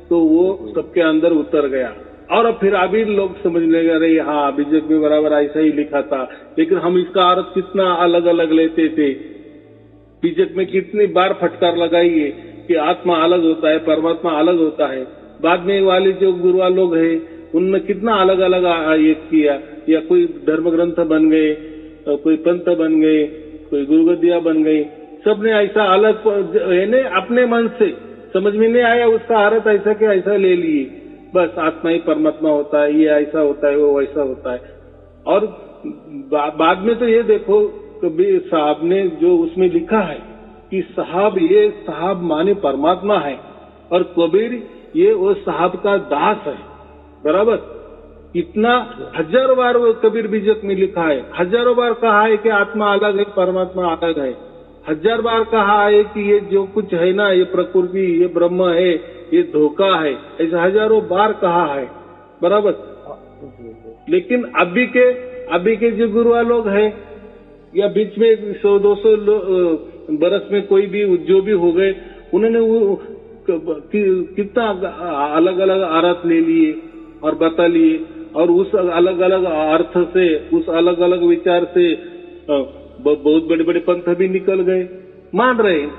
[SPEAKER 1] तो वो सबके अंदर उतर गया। और फिर अभी लोग समझने लगे, हाँ बीजक में बराबर ऐसा ही लिखा था, लेकिन हम इसका अर्थ कितना अलग अलग लेते थे। बीजक में कितनी बार फटकार लगाई है कि आत्मा अलग होता है, परमात्मा अलग होता है। बाद में वाले जो गुरुआ लोग हैं उनने कितना अलग अलग ये किया, या कोई धर्म ग्रंथ बन गए, कोई पंथ बन गए, कोई गुरुगद्दिया बन गई, सबने ऐसा अलग यानी अपने मन से समझ में नहीं आया उसका अर्थ ऐसा के ऐसा ले लिए, बस आत्मा ही परमात्मा होता है, ये ऐसा होता है, वो वैसा होता है। और बाद में तो ये देखो कबीर साहब ने जो उसमें लिखा है कि साहब, ये साहब माने परमात्मा है, और कबीर ये वो साहब का दास है, बराबर। इतना 1000 बार वो कबीर बीजक में लिखा है, 1000 बार कहा है कि आत्मा अलग है, परमात्मा अलग है, 1000 बार कहा है कि ये जो कुछ है ना, ये प्रकृति, ये ब्रह्म है, ये धोखा है, ऐसा 1000 बार कहा है, बराबर। लेकिन अभी के जो गुरुआ लोग हैं, या बीच में 100-200 बरस में कोई भी जो भी हो गए, उन्होंने वो कितना अलग अलग अर्थ ले लिए, और बता लिए, और उस अलग अलग अर्थ से, उस अलग अलग विचार से बहुत बड़े बड़े पंथ भी निकल गए, मान रहे हैं।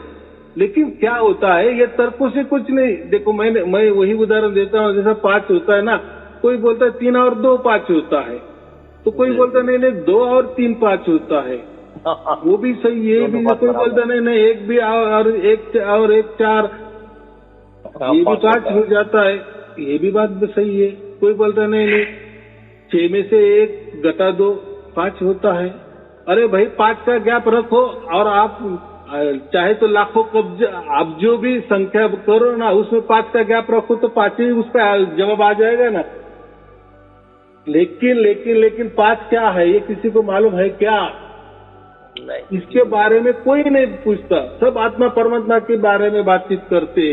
[SPEAKER 1] लेकिन क्या होता है, ये तर्कों से कुछ नहीं। देखो मैं वही उदाहरण देता हूँ, जैसा 5 होता है ना, कोई बोलता है 3 और 2 5 होता है, तो कोई बोलता नहीं 2 और 3 5 होता है, वो भी सही है। भी कोई बोलता नहीं 1 भी और 1 4, ये भी 5 हो जाता है, ये भी बात भी सही है। कोई बोलता नहीं 6 में से 1 घटा दो 5 होता है। अरे भाई 5 का गैप रखो, और आप चाहे तो लाखों कब्ज आप जो भी संख्या करो ना, उसमें 5 का गैप रखो तो 5 ही उसका जवाब आ जाएगा ना। लेकिन 5 क्या है ये किसी को मालूम है क्या? नहीं। इसके बारे में कोई नहीं पूछता, सब आत्मा परमात्मा के बारे में बातचीत करते,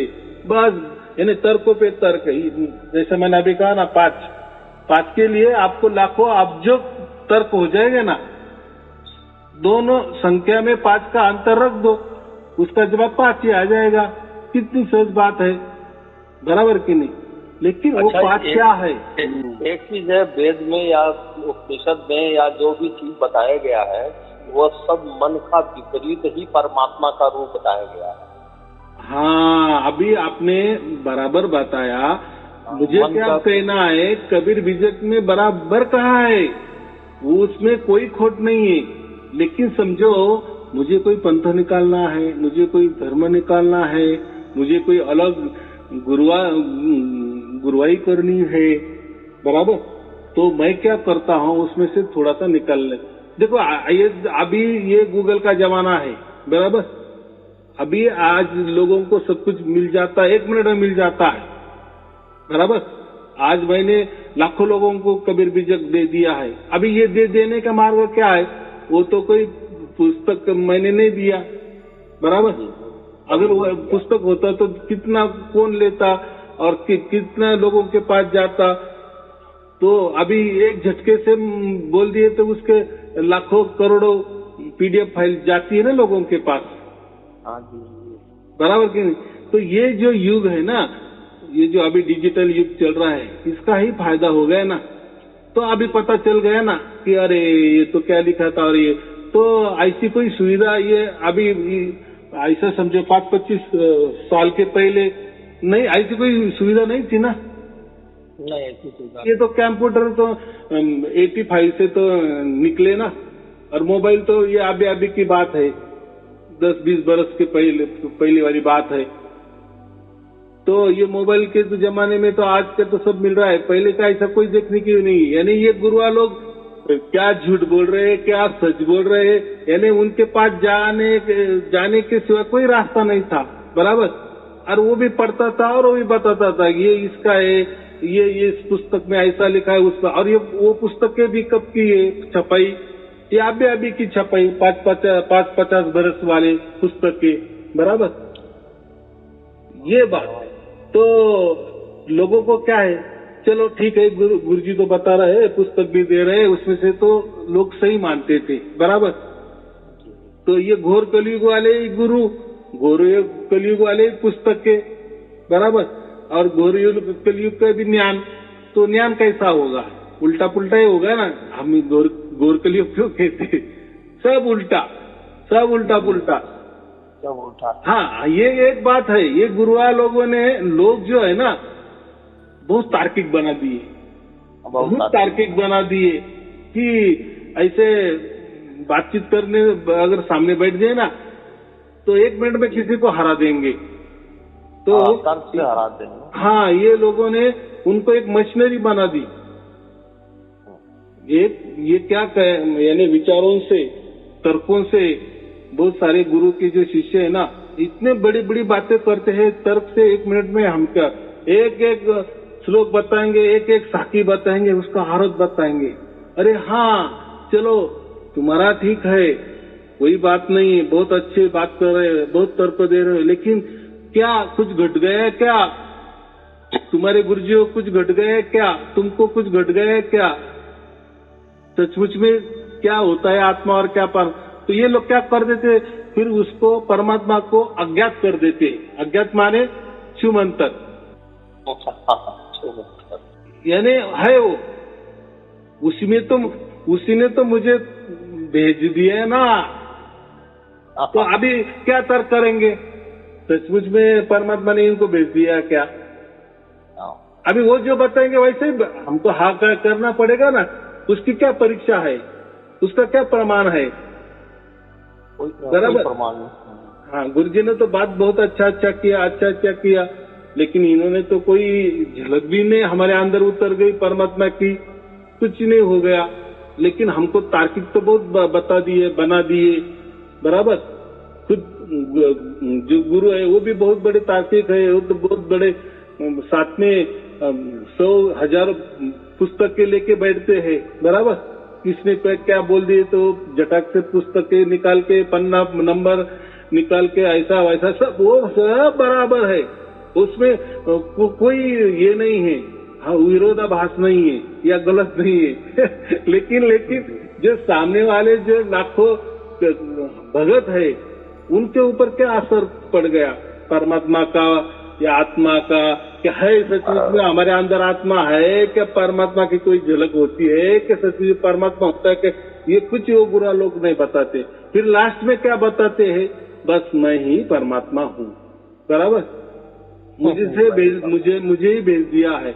[SPEAKER 1] बस यानी तर्कों पे तर्क। जैसे मैंने अभी कहा ना 5 के लिए आपको लाखों अब्जों तर्क हो जाएगा ना। दोनों संख्या में 5 का अंतर रख दो, उसका जवाब 5 ही आ जाएगा। कितनी सहज बात है, बराबर की नहीं? लेकिन वो 5 क्या है?
[SPEAKER 3] एक चीज है, वेद में या उपनिषद में या जो भी चीज बताया गया है, वो सब मन का विपरीत ही परमात्मा का रूप बताया गया है।
[SPEAKER 1] हाँ, अभी आपने बराबर बताया। मुझे क्या कहना है, कबीर बीजक में बराबर कहा है, वो उसमें कोई खोट नहीं है। लेकिन समझो, मुझे कोई पंथ निकालना है, मुझे कोई धर्म निकालना है, मुझे कोई अलग गुरुवाई करनी है, बराबर, तो मैं क्या करता हूँ, उसमें से थोड़ा सा निकाल ले। देखो अभी ये गूगल का जमाना है, बराबर। अभी आज लोगों को सब कुछ मिल जाता है, 1 मिनट में मिल जाता है, बराबर। आज मैंने लाखों लोगों को कबीर बीजक दे दिया है। अभी ये देने का मार्ग क्या है? वो तो कोई पुस्तक मैंने नहीं दिया, बराबर। अगर वो पुस्तक होता तो कितना कौन लेता और कितना लोगों के पास जाता। तो अभी एक झटके से बोल दिए तो उसके लाखों करोड़ों PDF फाइल जाती है ना लोगों के पास, बराबर की नहीं? तो ये जो युग है ना, ये जो अभी डिजिटल युग चल रहा है, इसका ही फायदा हो गया ना। तो अभी पता चल गया ना कि अरे ये तो क्या लिखा था, और ये तो ऐसी कोई सुविधा, ये अभी ऐसा समझो 5-25 साल के पहले नहीं, ऐसी कोई सुविधा नहीं थी ना।
[SPEAKER 3] नहीं, ऐसी सुविधा।
[SPEAKER 1] ये तो कंप्यूटर तो 85 से तो निकले ना, और मोबाइल तो ये अभी की बात है, 10-20 बरस के पहले वाली बात है। तो ये मोबाइल के तो जमाने में तो आज के तो सब मिल रहा है, पहले का ऐसा कोई देखने की नहीं। यानी ये गुरुआ लोग क्या झूठ बोल रहे हैं, क्या सच बोल रहे हैं, यानी उनके पास जाने के सिवा कोई रास्ता नहीं था, बराबर। और वो भी पढ़ता था और वो भी बताता था ये इसका है, ये इस पुस्तक में ऐसा लिखा है उसका। और ये वो पुस्तकें भी कब की है छपाई, ये अभी की छपाई, 5-50 बरस वाले पुस्तकें, बराबर। ये बात है। तो लोगों को क्या है, चलो ठीक है, गुरुजी तो बता रहे हैं, पुस्तक भी दे रहे हैं, उसमें से तो लोग सही मानते थे, बराबर। तो ये घोर कलयुग वाले गुरु, घोर कलयुग वाले पुस्तक के, बराबर, और घोर कलयुग का भी ज्ञान, तो ज्ञान कैसा होगा? उल्टा पुल्टा ही होगा ना। हम घोर कलयुग क्यों कहते? सब उल्टा पुल्टा। हाँ, ये एक बात है। ये गुरुआ लोगों ने, लोग जो है ना, बहुत तार्किक बना दिए कि ऐसे बातचीत करने अगर सामने बैठ जाए ना, तो 1 मिनट में किसी को हरा देंगे। तो
[SPEAKER 3] तर्क से हरा देंगे।
[SPEAKER 1] हाँ, ये लोगों ने उनको एक मशीनरी बना दी। ये क्या कहे, यानी विचारों से, तर्कों से, बहुत सारे गुरु के जो शिष्य है ना, इतने बड़ी बड़ी बातें करते हैं तर्क से। 1 मिनट में हम क्या एक श्लोक बताएंगे, एक साखी बताएंगे, उसका अर्थ बताएंगे। अरे हाँ, चलो तुम्हारा ठीक है, कोई बात नहीं, बहुत अच्छी बात कर रहे हैं, बहुत तर्क दे रहे हो, लेकिन क्या कुछ घट गया है क्या? तुम्हारे गुरुजी को कुछ घट गया है क्या? तुमको कुछ घट गया है क्या? सचमुच में क्या होता है आत्मा और क्या पर? तो ये लोग क्या कर देते, फिर उसको परमात्मा को अज्ञात कर देते। अज्ञात माने छुमंतर। यानी है वो, उसी ने तो मुझे भेज दिया है ना। तो अभी क्या तर्क करेंगे, सचमुच में परमात्मा ने इनको भेज दिया क्या? अभी वो जो बताएंगे वैसे ही हमको हाँ करना पड़ेगा ना। उसकी क्या परीक्षा है, उसका क्या प्रमाण है? बराबर। हाँ, गुरुजी ने तो बात बहुत अच्छा किया, लेकिन इन्होंने तो कोई झलक भी नहीं हमारे अंदर उतर गई परमात्मा की, कुछ नहीं हो गया। लेकिन हमको तार्किक तो बहुत बता दिए, बना दिए। बराबर। खुद जो गुरु है वो भी बहुत बड़े तार्किक है, वो तो बहुत बड़े साथ में 100,000 पुस्तकें लेके बैठते हैं। बराबर। किसने क्या बोल दिए तो झटक से पुस्तकें निकाल के, पन्ना नंबर निकाल के, ऐसा वैसा सब वो सब बराबर है। उसमें कोई ये नहीं है, हाँ, विरोधाभास नहीं है या गलत नहीं है। लेकिन जो सामने वाले जो लाखों भगत है उनके ऊपर क्या असर पड़ गया परमात्मा का या आत्मा का? क्या है सचमुच में हमारे अंदर आत्मा है क्या? परमात्मा की कोई झलक होती है क्या? सचमुच परमात्मा होता है क्या? ये कुछ वो बुरा लोग नहीं बताते। फिर लास्ट में क्या बताते हैं? बस मैं ही परमात्मा हूँ। बराबर। मुझे ही भेज दिया है।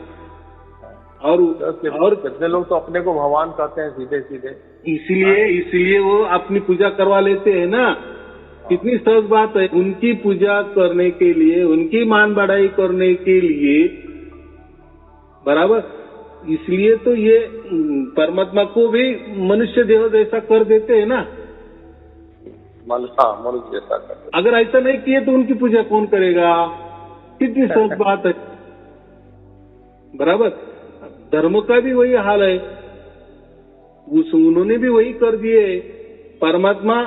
[SPEAKER 1] और
[SPEAKER 3] कितने लोग तो अपने को भगवान कहते हैं सीधे।
[SPEAKER 1] इसलिए वो अपनी पूजा करवा लेते हैं ना। कितनी सहज बात है, उनकी पूजा करने के लिए, उनकी मान बढ़ाई करने के लिए। बराबर। इसलिए तो ये परमात्मा को भी मनुष्य देह जैसा कर देते हैं ना।
[SPEAKER 3] मनुष्य जैसा करते।
[SPEAKER 1] अगर ऐसा नहीं किए तो उनकी पूजा कौन करेगा? कितनी सहज बात है। बराबर। धर्म का भी वही हाल है, उन्होंने भी वही कर दिए। परमात्मा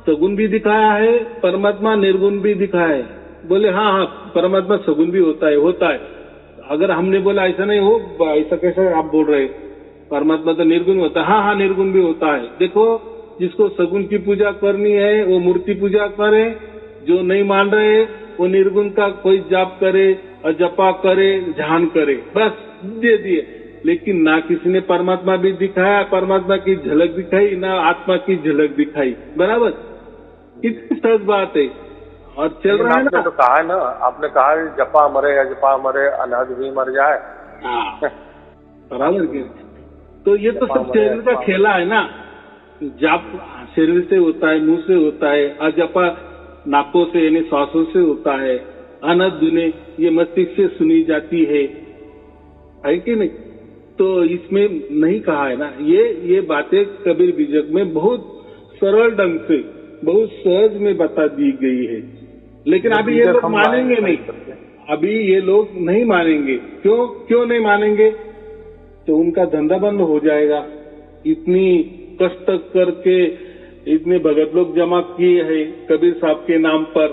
[SPEAKER 1] सगुण भी दिखाया है, परमात्मा निर्गुण भी दिखाया है। बोले हाँ, परमात्मा सगुण भी होता है। अगर हमने बोला ऐसा नहीं हो, ऐसा कैसे आप बोल रहे? परमात्मा तो निर्गुण होता है। हाँ, निर्गुण भी होता है। देखो, जिसको सगुण की पूजा करनी है वो मूर्ति पूजा करे, जो नहीं मान रहे वो निर्गुण का कोई जाप करे, जपा करे, ध्यान करे, बस दे दिए। लेकिन ना किसी ने परमात्मा भी दिखाया, परमात्मा की झलक दिखाई, ना आत्मा की झलक दिखाई। बराबर। कितनी सहज बात है। और चल रहा है ना।
[SPEAKER 3] तो कहा है ना, आपने कहा है जपा मरे, अजपा मरे, अनहद भी मर जाए।
[SPEAKER 1] बराबर। तो ये तो सब शरीर का खेला है ना। जाप शरीर से होता है, मुंह से होता है, अजपा नाकों से यानी श्वासों से होता है, अनहद धुने ये मस्तिष्क से सुनी जाती है कि नहीं? तो इसमें नहीं कहा है ना। ये बातें कबीर बीजक में बहुत सरल ढंग से, बहुत सहज में बता दी गई है। लेकिन अभी ये लोग मानेंगे नहीं। अभी ये लोग नहीं मानेंगे। क्यों नहीं मानेंगे? तो उनका धंधा बंद हो जाएगा। इतनी कष्ट करके इतने भगत लोग जमा किए हैं कबीर साहब के नाम पर।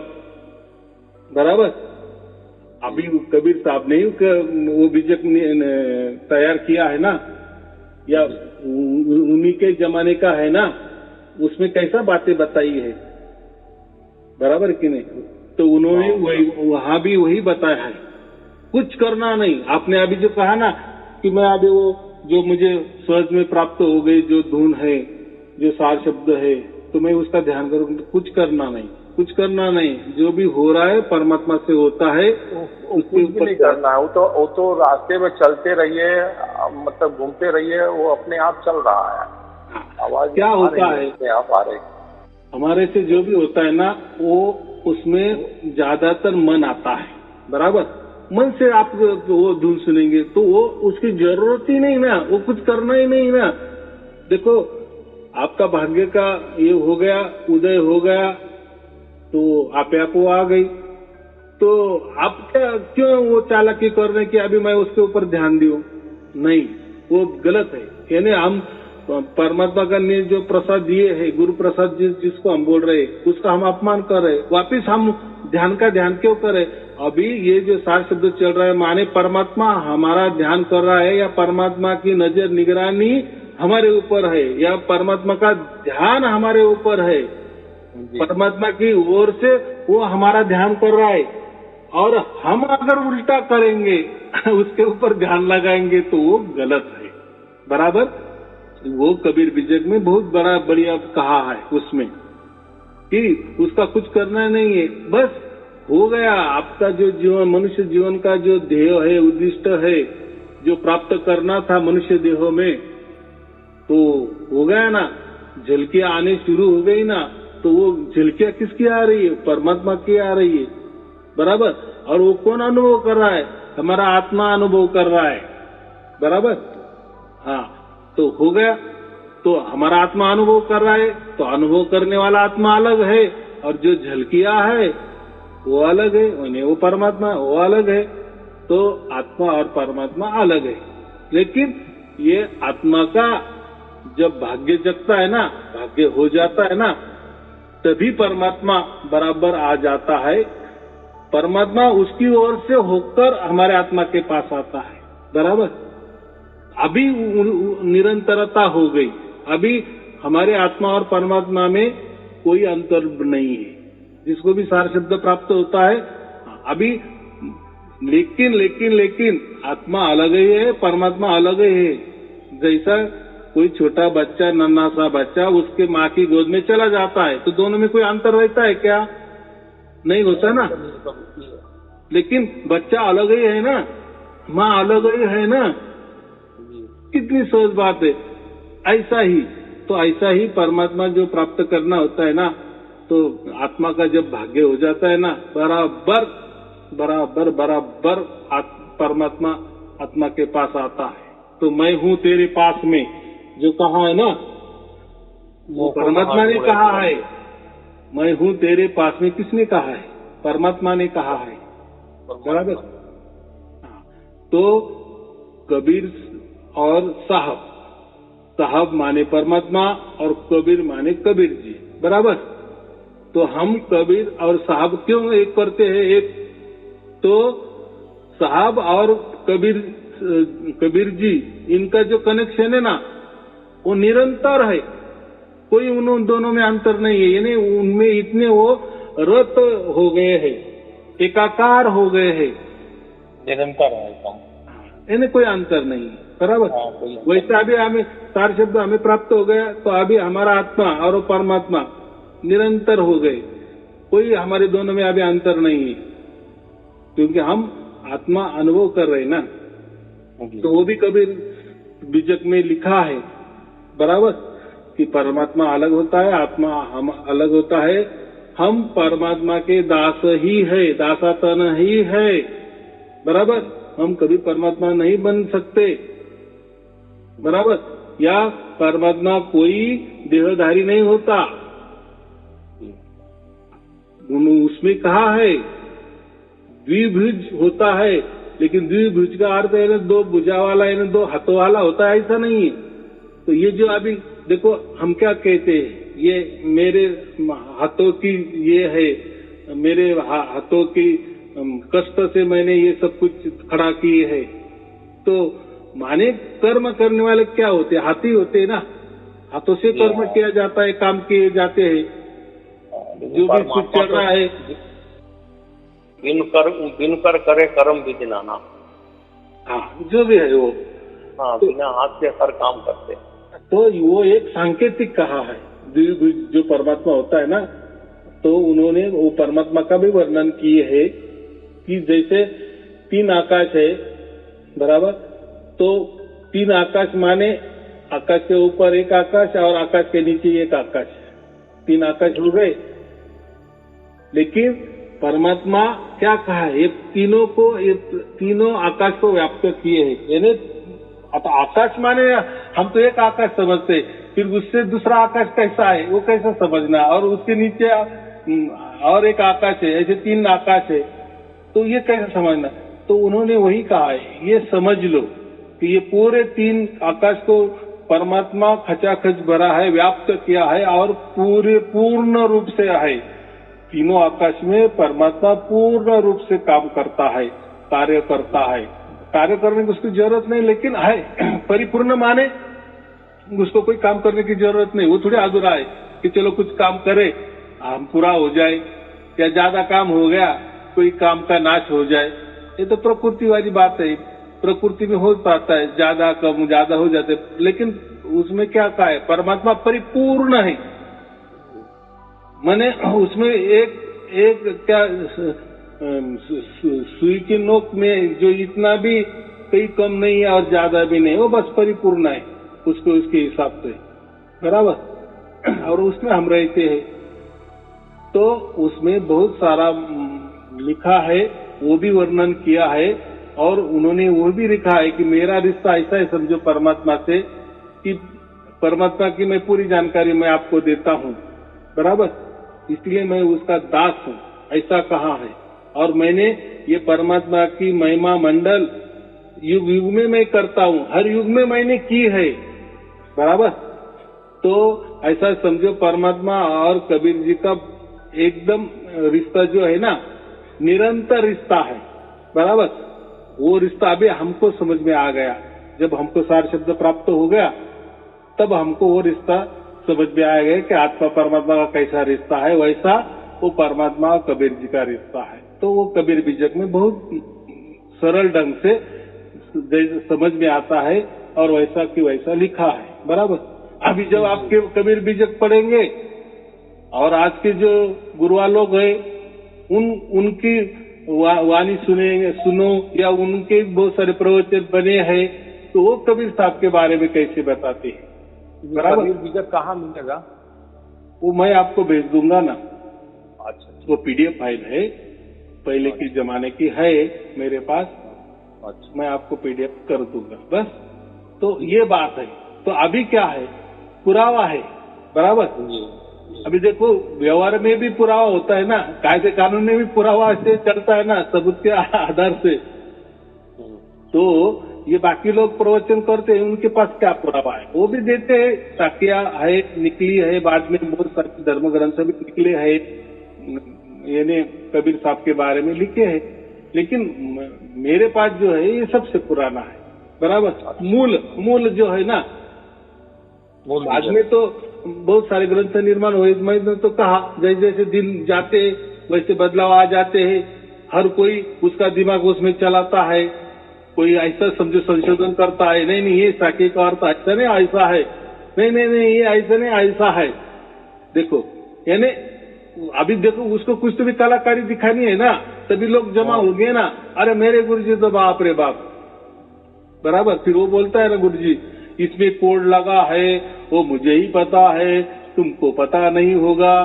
[SPEAKER 1] बराबर। अभी कबीर साहब ने वो बीजक तैयार किया है ना, या उन्हीं के जमाने का है ना, उसमें कैसा बातें बताई है। बराबर कि नहीं? तो उन्होंने वहां भी वही बताया है, कुछ करना नहीं। आपने अभी जो कहा ना कि मैं अभी वो जो मुझे सहज में प्राप्त हो गई जो धुन है, जो सार शब्द है, तो मैं उसका ध्यान करूंगा। कुछ करना नहीं। जो भी हो रहा है परमात्मा से होता है,
[SPEAKER 3] उसके ऊपर नहीं करना है। वो तो रास्ते में चलते रहिए, मतलब घूमते रहिए, वो अपने आप चल रहा है। आवाज
[SPEAKER 1] क्या होता है
[SPEAKER 3] अपने आप आ रही।
[SPEAKER 1] हमारे से जो भी होता है ना, वो उसमें ज्यादातर मन आता है। बराबर। मन से आप वो धुन सुनेंगे तो वो उसकी जरूरत ही नहीं ना, वो कुछ करना ही नहीं ना। देखो, आपका भाग्य का ये हो गया, उदय हो गया, तो आप वो आ गई। तो आप क्यों वो चालाकी कर रहे हैं कि अभी मैं उसके ऊपर ध्यान दूं? नहीं, वो गलत है। यानी हम परमात्मा का ने जो प्रसाद दिए है, गुरु प्रसाद जिसको हम बोल रहे हैं, उसका हम अपमान कर रहे हैं। वापिस हम ध्यान क्यों कर रहे? अभी ये जो सार शब्द चल रहा है, माने परमात्मा हमारा ध्यान कर रहा है, या परमात्मा की नजर निगरानी हमारे ऊपर है, या परमात्मा का ध्यान हमारे ऊपर है। परमात्मा की ओर से वो हमारा ध्यान कर रहा है। और हम अगर उल्टा करेंगे उसके ऊपर ध्यान लगाएंगे तो वो गलत है। बराबर, वो कबीर विजय में बहुत बढ़िया कहा है उसमें कि उसका कुछ करना नहीं है, बस हो गया। आपका जो जीवन, मनुष्य जीवन का जो ध्येय है, उद्दिष्ट है, जो प्राप्त करना था मनुष्य देहों में, तो हो गया ना। झलकियां आने शुरू हो गई ना, तो वो झलकियां किसकी आ रही है? परमात्मा की आ रही है। बराबर, और वो कौन अनुभव कर रहा है? हमारा आत्मा अनुभव कर रहा है। बराबर, हाँ, तो हो गया। तो हमारा आत्मा अनुभव कर रहा है, तो अनुभव करने वाला आत्मा अलग है, और जो झलकियां है वो अलग है, उन्हें वो परमात्मा वो अलग है। तो आत्मा और परमात्मा अलग है। लेकिन ये आत्मा का जब भाग्य जगता है ना, भाग्य हो जाता है ना, तभी परमात्मा बराबर आ जाता है। परमात्मा उसकी ओर से होकर हमारे आत्मा के पास आता है। बराबर, अभी निरंतरता हो गई। अभी हमारे आत्मा और परमात्मा में कोई अंतर नहीं है, जिसको भी सार शब्द प्राप्त होता है अभी। लेकिन आत्मा अलग ही है, परमात्मा अलग ही है। जैसा कोई छोटा बच्चा, नन्हा सा बच्चा उसके माँ की गोद में चला जाता है, तो दोनों में कोई अंतर रहता है क्या? नहीं होता ना। लेकिन बच्चा अलग ही है ना, माँ अलग ही है ना। कितनी सहज बात है। ऐसा ही परमात्मा जो प्राप्त करना होता है ना, तो आत्मा का जब भाग्य हो जाता है ना, बराबर परमात्मा आत्मा के पास आता है। तो मैं हूँ तेरे पास में जो कहा है ना, वो परमात्मा ने कहा है। मैं हूँ तेरे पास में किसने कहा है? परमात्मा ने कहा है। बराबर, तो कबीर और साहब माने परमात्मा और कबीर माने कबीर जी। बराबर, तो हम कबीर और साहब क्यों एक करते हैं? एक तो साहब और कबीर जी, इनका जो कनेक्शन है ना, वो निरंतर है। कोई उन दोनों में अंतर नहीं है। यानी उनमें इतने वो रत हो गए हैं, एकाकार हो गए हैं,
[SPEAKER 3] निरंतर है,
[SPEAKER 1] यानी कोई अंतर नहीं है। बराबर, वैसे अभी हमें सार शब्द हमें प्राप्त हो गया, तो अभी हमारा आत्मा और परमात्मा निरंतर हो गए। कोई हमारे दोनों में अभी अंतर नहीं है, क्योंकि हम आत्मा अनुभव कर रहे हैं ना। तो वो भी कबीर बीजक में लिखा है। बराबर, कि परमात्मा अलग होता है, आत्मा हम अलग होता है। हम परमात्मा के दास ही है, दासातन ही है। बराबर, हम कभी परमात्मा नहीं बन सकते। बराबर, या परमात्मा कोई देहधारी नहीं होता। उसमें कहा है द्विभुज होता है, लेकिन द्विभुज का अर्थ है दो भुजा वाला, यानी दो हाथों वाला होता है, ऐसा नहीं है। तो ये जो अभी देखो हम क्या कहते हैं, ये मेरे हाथों की ये है, मेरे हाथों की कष्ट से मैंने ये सब कुछ खड़ा किए है। तो माने कर्म करने वाले क्या होते हैं? हाथी होते हैं ना। हाथों से कर्म किया जाता है, काम किए जाते हैं। जो भी कुछ चल रहा है,
[SPEAKER 3] बिन कर करे कर्म विधि नाना।
[SPEAKER 1] हाँ, जो भी है वो,
[SPEAKER 3] हाँ, बिना हाथ से हर काम करते।
[SPEAKER 1] तो वो एक सांकेतिक कहा है। जो परमात्मा होता है ना, तो उन्होंने वो परमात्मा का भी वर्णन किए है कि जैसे तीन आकाश है। बराबर, तो तीन आकाश माने आकाश के ऊपर एक आकाश और आकाश के नीचे एक आकाश, तीन आकाश हो गए। लेकिन परमात्मा क्या कहा है? ये तीनों आकाश को व्याप्त किए हैं। यानी आकाश माने हम तो एक आकाश समझते, फिर उससे दूसरा आकाश कैसा है वो कैसा समझना, और उसके नीचे और एक आकाश है, ऐसे तीन आकाश है, तो ये कैसे समझना? तो उन्होंने वही कहा है, ये समझ लो कि ये पूरे तीन आकाश को परमात्मा खचाखच भरा है, व्याप्त किया है, और पूर्ण रूप से है। तीनों आकाश में परमात्मा पूर्ण रूप से काम करता है, कार्य करता है। कार्य करने की उसकी जरूरत नहीं, लेकिन है परिपूर्ण माने उसको कोई काम करने की जरूरत नहीं। वो थोड़ी अधूरा है कि चलो कुछ काम करे, हम पूरा हो जाए, या ज्यादा काम हो गया कोई काम का नाश हो जाए, ये तो प्रकृति वाली बात है, प्रकृति में हो पाता है, ज्यादा कम ज्यादा हो जाते, लेकिन उसमें क्या कहा है, परमात्मा परिपूर्ण है। माने उसमें एक क्या सुई की नोक में जो इतना भी कहीं कम नहीं है और ज्यादा भी नहीं, वो बस परिपूर्ण है उसको उसके हिसाब से, बराबर। और उसमें हम रहते हैं, तो उसमें बहुत सारा लिखा है, वो भी वर्णन किया है, और उन्होंने वो भी लिखा है कि मेरा रिश्ता ऐसा है समझो परमात्मा से, कि परमात्मा की मैं पूरी जानकारी मैं आपको देता हूँ, बराबर, इसलिए मैं उसका दास हूँ, ऐसा कहा है। और मैंने ये परमात्मा की महिमा मंडल युग युग में मैं करता हूँ, हर युग में मैंने की है, बराबर। तो ऐसा समझो परमात्मा और कबीर जी का एकदम रिश्ता जो है ना, निरंतर रिश्ता है, बराबर। वो रिश्ता अभी हमको समझ में आ गया, जब हमको सार शब्द प्राप्त हो गया तब हमको वो रिश्ता समझ में आ गया कि आत्मा परमात्मा का कैसा रिश्ता है, वैसा वो परमात्मा और कबीर जी का रिश्ता है। तो वो कबीर बीजक में बहुत सरल ढंग से समझ में आता है और वैसा की वैसा लिखा है, बराबर। अभी जब आपके कबीर बीजक पढ़ेंगे और आज के जो गुरुआ लोग हैं उनकी वाणी सुनो या उनके बहुत सारे प्रवचन बने हैं, तो वो कबीर साहब के बारे में कैसे बताते हैं, बराबर।
[SPEAKER 3] कबीर बीजक कहाँ मिलेगा?
[SPEAKER 1] वो मैं आपको भेज दूंगा ना।
[SPEAKER 3] अच्छा,
[SPEAKER 1] वो PDF फाइल है, पहले के जमाने की है मेरे पास।
[SPEAKER 3] अच्छा,
[SPEAKER 1] मैं आपको PDF कर दूंगा, बस। तो ये बात है। तो अभी क्या है, पुरावा है, बराबर। अभी देखो व्यवहार में भी पुरावा होता है ना, कायदे कानून में भी पुरावा से चलता है ना, सबूत के आधार से। तो ये बाकी लोग प्रवचन करते हैं, उनके पास क्या पुरावा है, वो भी देते हैं, साखिया है, निकली है, बाद में बहुत सारे धर्म ग्रंथ भी निकले है, यानी कबीर साहब के बारे में लिखे हैं। लेकिन मेरे पास जो है ये सबसे पुराना है, बराबर। मूल जो है ना, बाद में तो बहुत सारे ग्रंथ निर्माण हुए। मैंने तो कहा जैसे जैसे दिन जाते वैसे बदलाव आ जाते हैं, हर कोई उसका दिमाग उसमें चलाता है, कोई ऐसा समझो संशोधन करता है, नहीं ये साके का अर्थ ऐसा नहीं ऐसा है, नहीं ये ऐसा नहीं ऐसा है। देखो यानी अभी देखो उसको कुछ तो भी कलाकारी दिखानी है ना, सभी लोग जमा हो गए ना, अरे मेरे गुरुजी तो बाप रे बाप, बराबर। फिर वो बोलता है ना गुरुजी इसमें कोड लगा है, वो मुझे ही पता है, तुमको पता नहीं होगा।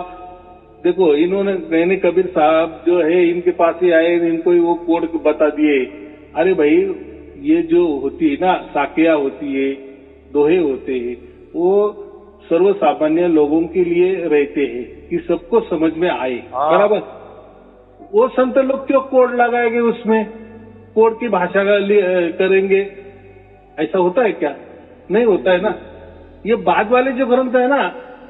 [SPEAKER 1] देखो इन्होंने कबीर साहब जो है इनके पास ही आए, इनको ही वो कोड बता दिए। अरे भाई ये जो होती है ना, साकिया होती है, दोहे होते हैं, वो सर्व सामान्य लोगों के लिए रहते हैं कि सबको समझ में आए, बराबर। वो संत लोग क्यों कोड लगाएंगे, उसमें कोड की भाषा करेंगे, ऐसा होता है क्या? नहीं होता है ना। ये बाद वाले जो ग्रंथ है ना,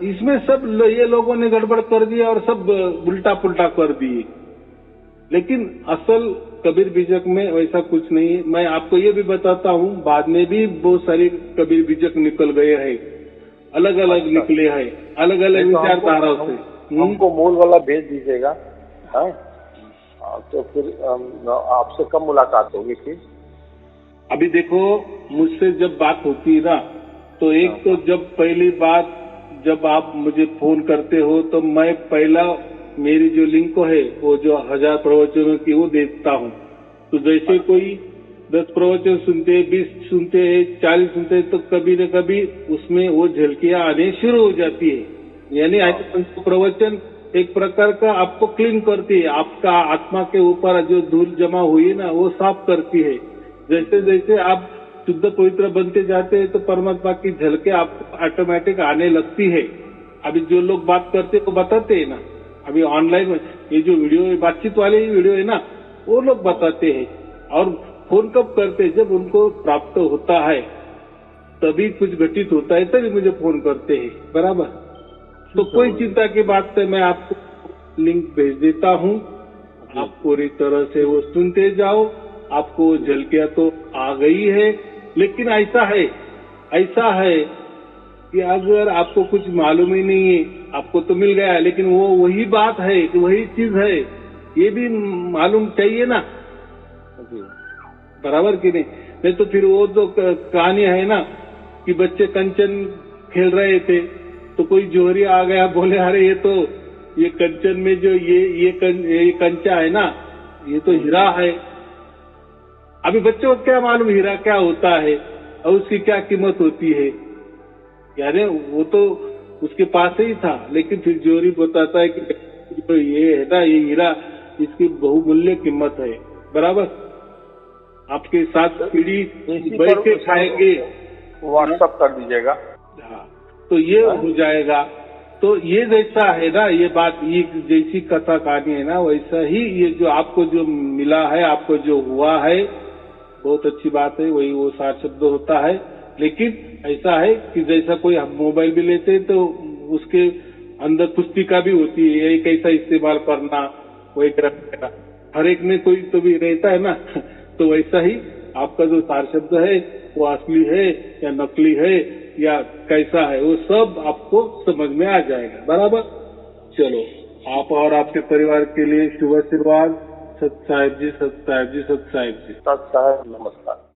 [SPEAKER 1] इसमें सब ये लोगों ने गड़बड़ कर दिया और सब उल्टा पुल्टा कर दिए। लेकिन असल कबीर बीजक में वैसा कुछ नहीं है। मैं आपको ये भी बताता हूँ, बाद में भी बहुत सारे कबीर बीजक निकल गए हैं, अलग अलग निकले हैं, अलग अलग विचारधाराओं से।
[SPEAKER 3] हमको मूल वाला भेज दीजिएगा, तो फिर आपसे कब मुलाकात होगी फिर?
[SPEAKER 1] अभी देखो मुझसे जब बात होती है ना, तो एक तो जब पहली बात जब आप मुझे फोन करते हो तो मैं पहला मेरी जो लिंक है वो जो 1000 प्रवचनों की वो देता हूँ। तो जैसे कोई 10 प्रवचन सुनते, 20 सुनते, 40 सुनते, तो कभी न कभी उसमें वो झलकियां आने शुरू हो जाती है। यानी प्रवचन एक प्रकार का आपको क्लीन करती है, आपका आत्मा के ऊपर जो धूल जमा हुई है ना वो साफ करती है। जैसे जैसे आप शुद्ध पवित्र बनते जाते हैं तो परमात्मा की झलके आपको ऑटोमेटिक आने लगती है। अभी जो लोग बात करते वो बताते हैं ना, अभी ऑनलाइन ये जो वीडियो बातचीत वाले वीडियो है ना, वो लोग बताते हैं। और फोन कब करते हैं, जब उनको प्राप्त होता है तभी कुछ घटित होता है तभी मुझे फोन करते हैं, बराबर। तो कोई चिंता की बात है, मैं आपको लिंक भेज देता हूँ, आप पूरी तरह से वो सुनते जाओ। आपको झलकियां तो आ गई है, लेकिन ऐसा है कि अगर आपको कुछ मालूम ही नहीं है, आपको तो मिल गया, लेकिन वो वही बात है कि वही चीज है ये भी मालूम चाहिए ना,
[SPEAKER 3] जी
[SPEAKER 1] बराबर कि नहीं तो फिर वो तो कहानी है ना कि बच्चे कंचन खेल रहे थे तो कोई जोहरी आ गया, बोले अरे ये कंचन में जो ये कंचा है ना, ये तो हीरा है। अभी बच्चों को क्या मालूम हीरा क्या होता है और उसकी क्या कीमत होती है, यानी वो तो उसके पास ही था, लेकिन फिर जोहरी बताता है कि जो ये है ना, ये हीरा, इसकी बहुमूल्य कीमत है। बराबर, आपके साथ पीढ़ी बैठ के खाएंगे,
[SPEAKER 2] व्हाट्सअप कर दीजिएगा।
[SPEAKER 1] हाँ, तो ये हो जाएगा। तो ये जैसा है ना, ये बात, ये जैसी कथा कहानी है ना, वैसा ही ये जो आपको जो मिला है, आपको जो हुआ है, बहुत अच्छी बात है, वही वो सार शब्द होता है। लेकिन ऐसा है कि जैसा कोई हम मोबाइल भी लेते हैं तो उसके अंदर पुस्तिका भी होती है, ये कैसा इस्तेमाल करना, वही करना, हर एक में कोई तो भी रहता है ना। तो वैसा ही आपका जो सार शब्द है वो असली है या नकली है या कैसा है, वो सब आपको समझ में आ जाएगा। बराबर, चलो, आप और आपके परिवार के लिए शुभ आशीर्वाद। सत साहेब जी, सत साहेब जी, सत साहेब जी।
[SPEAKER 2] सत साहेब, नमस्कार।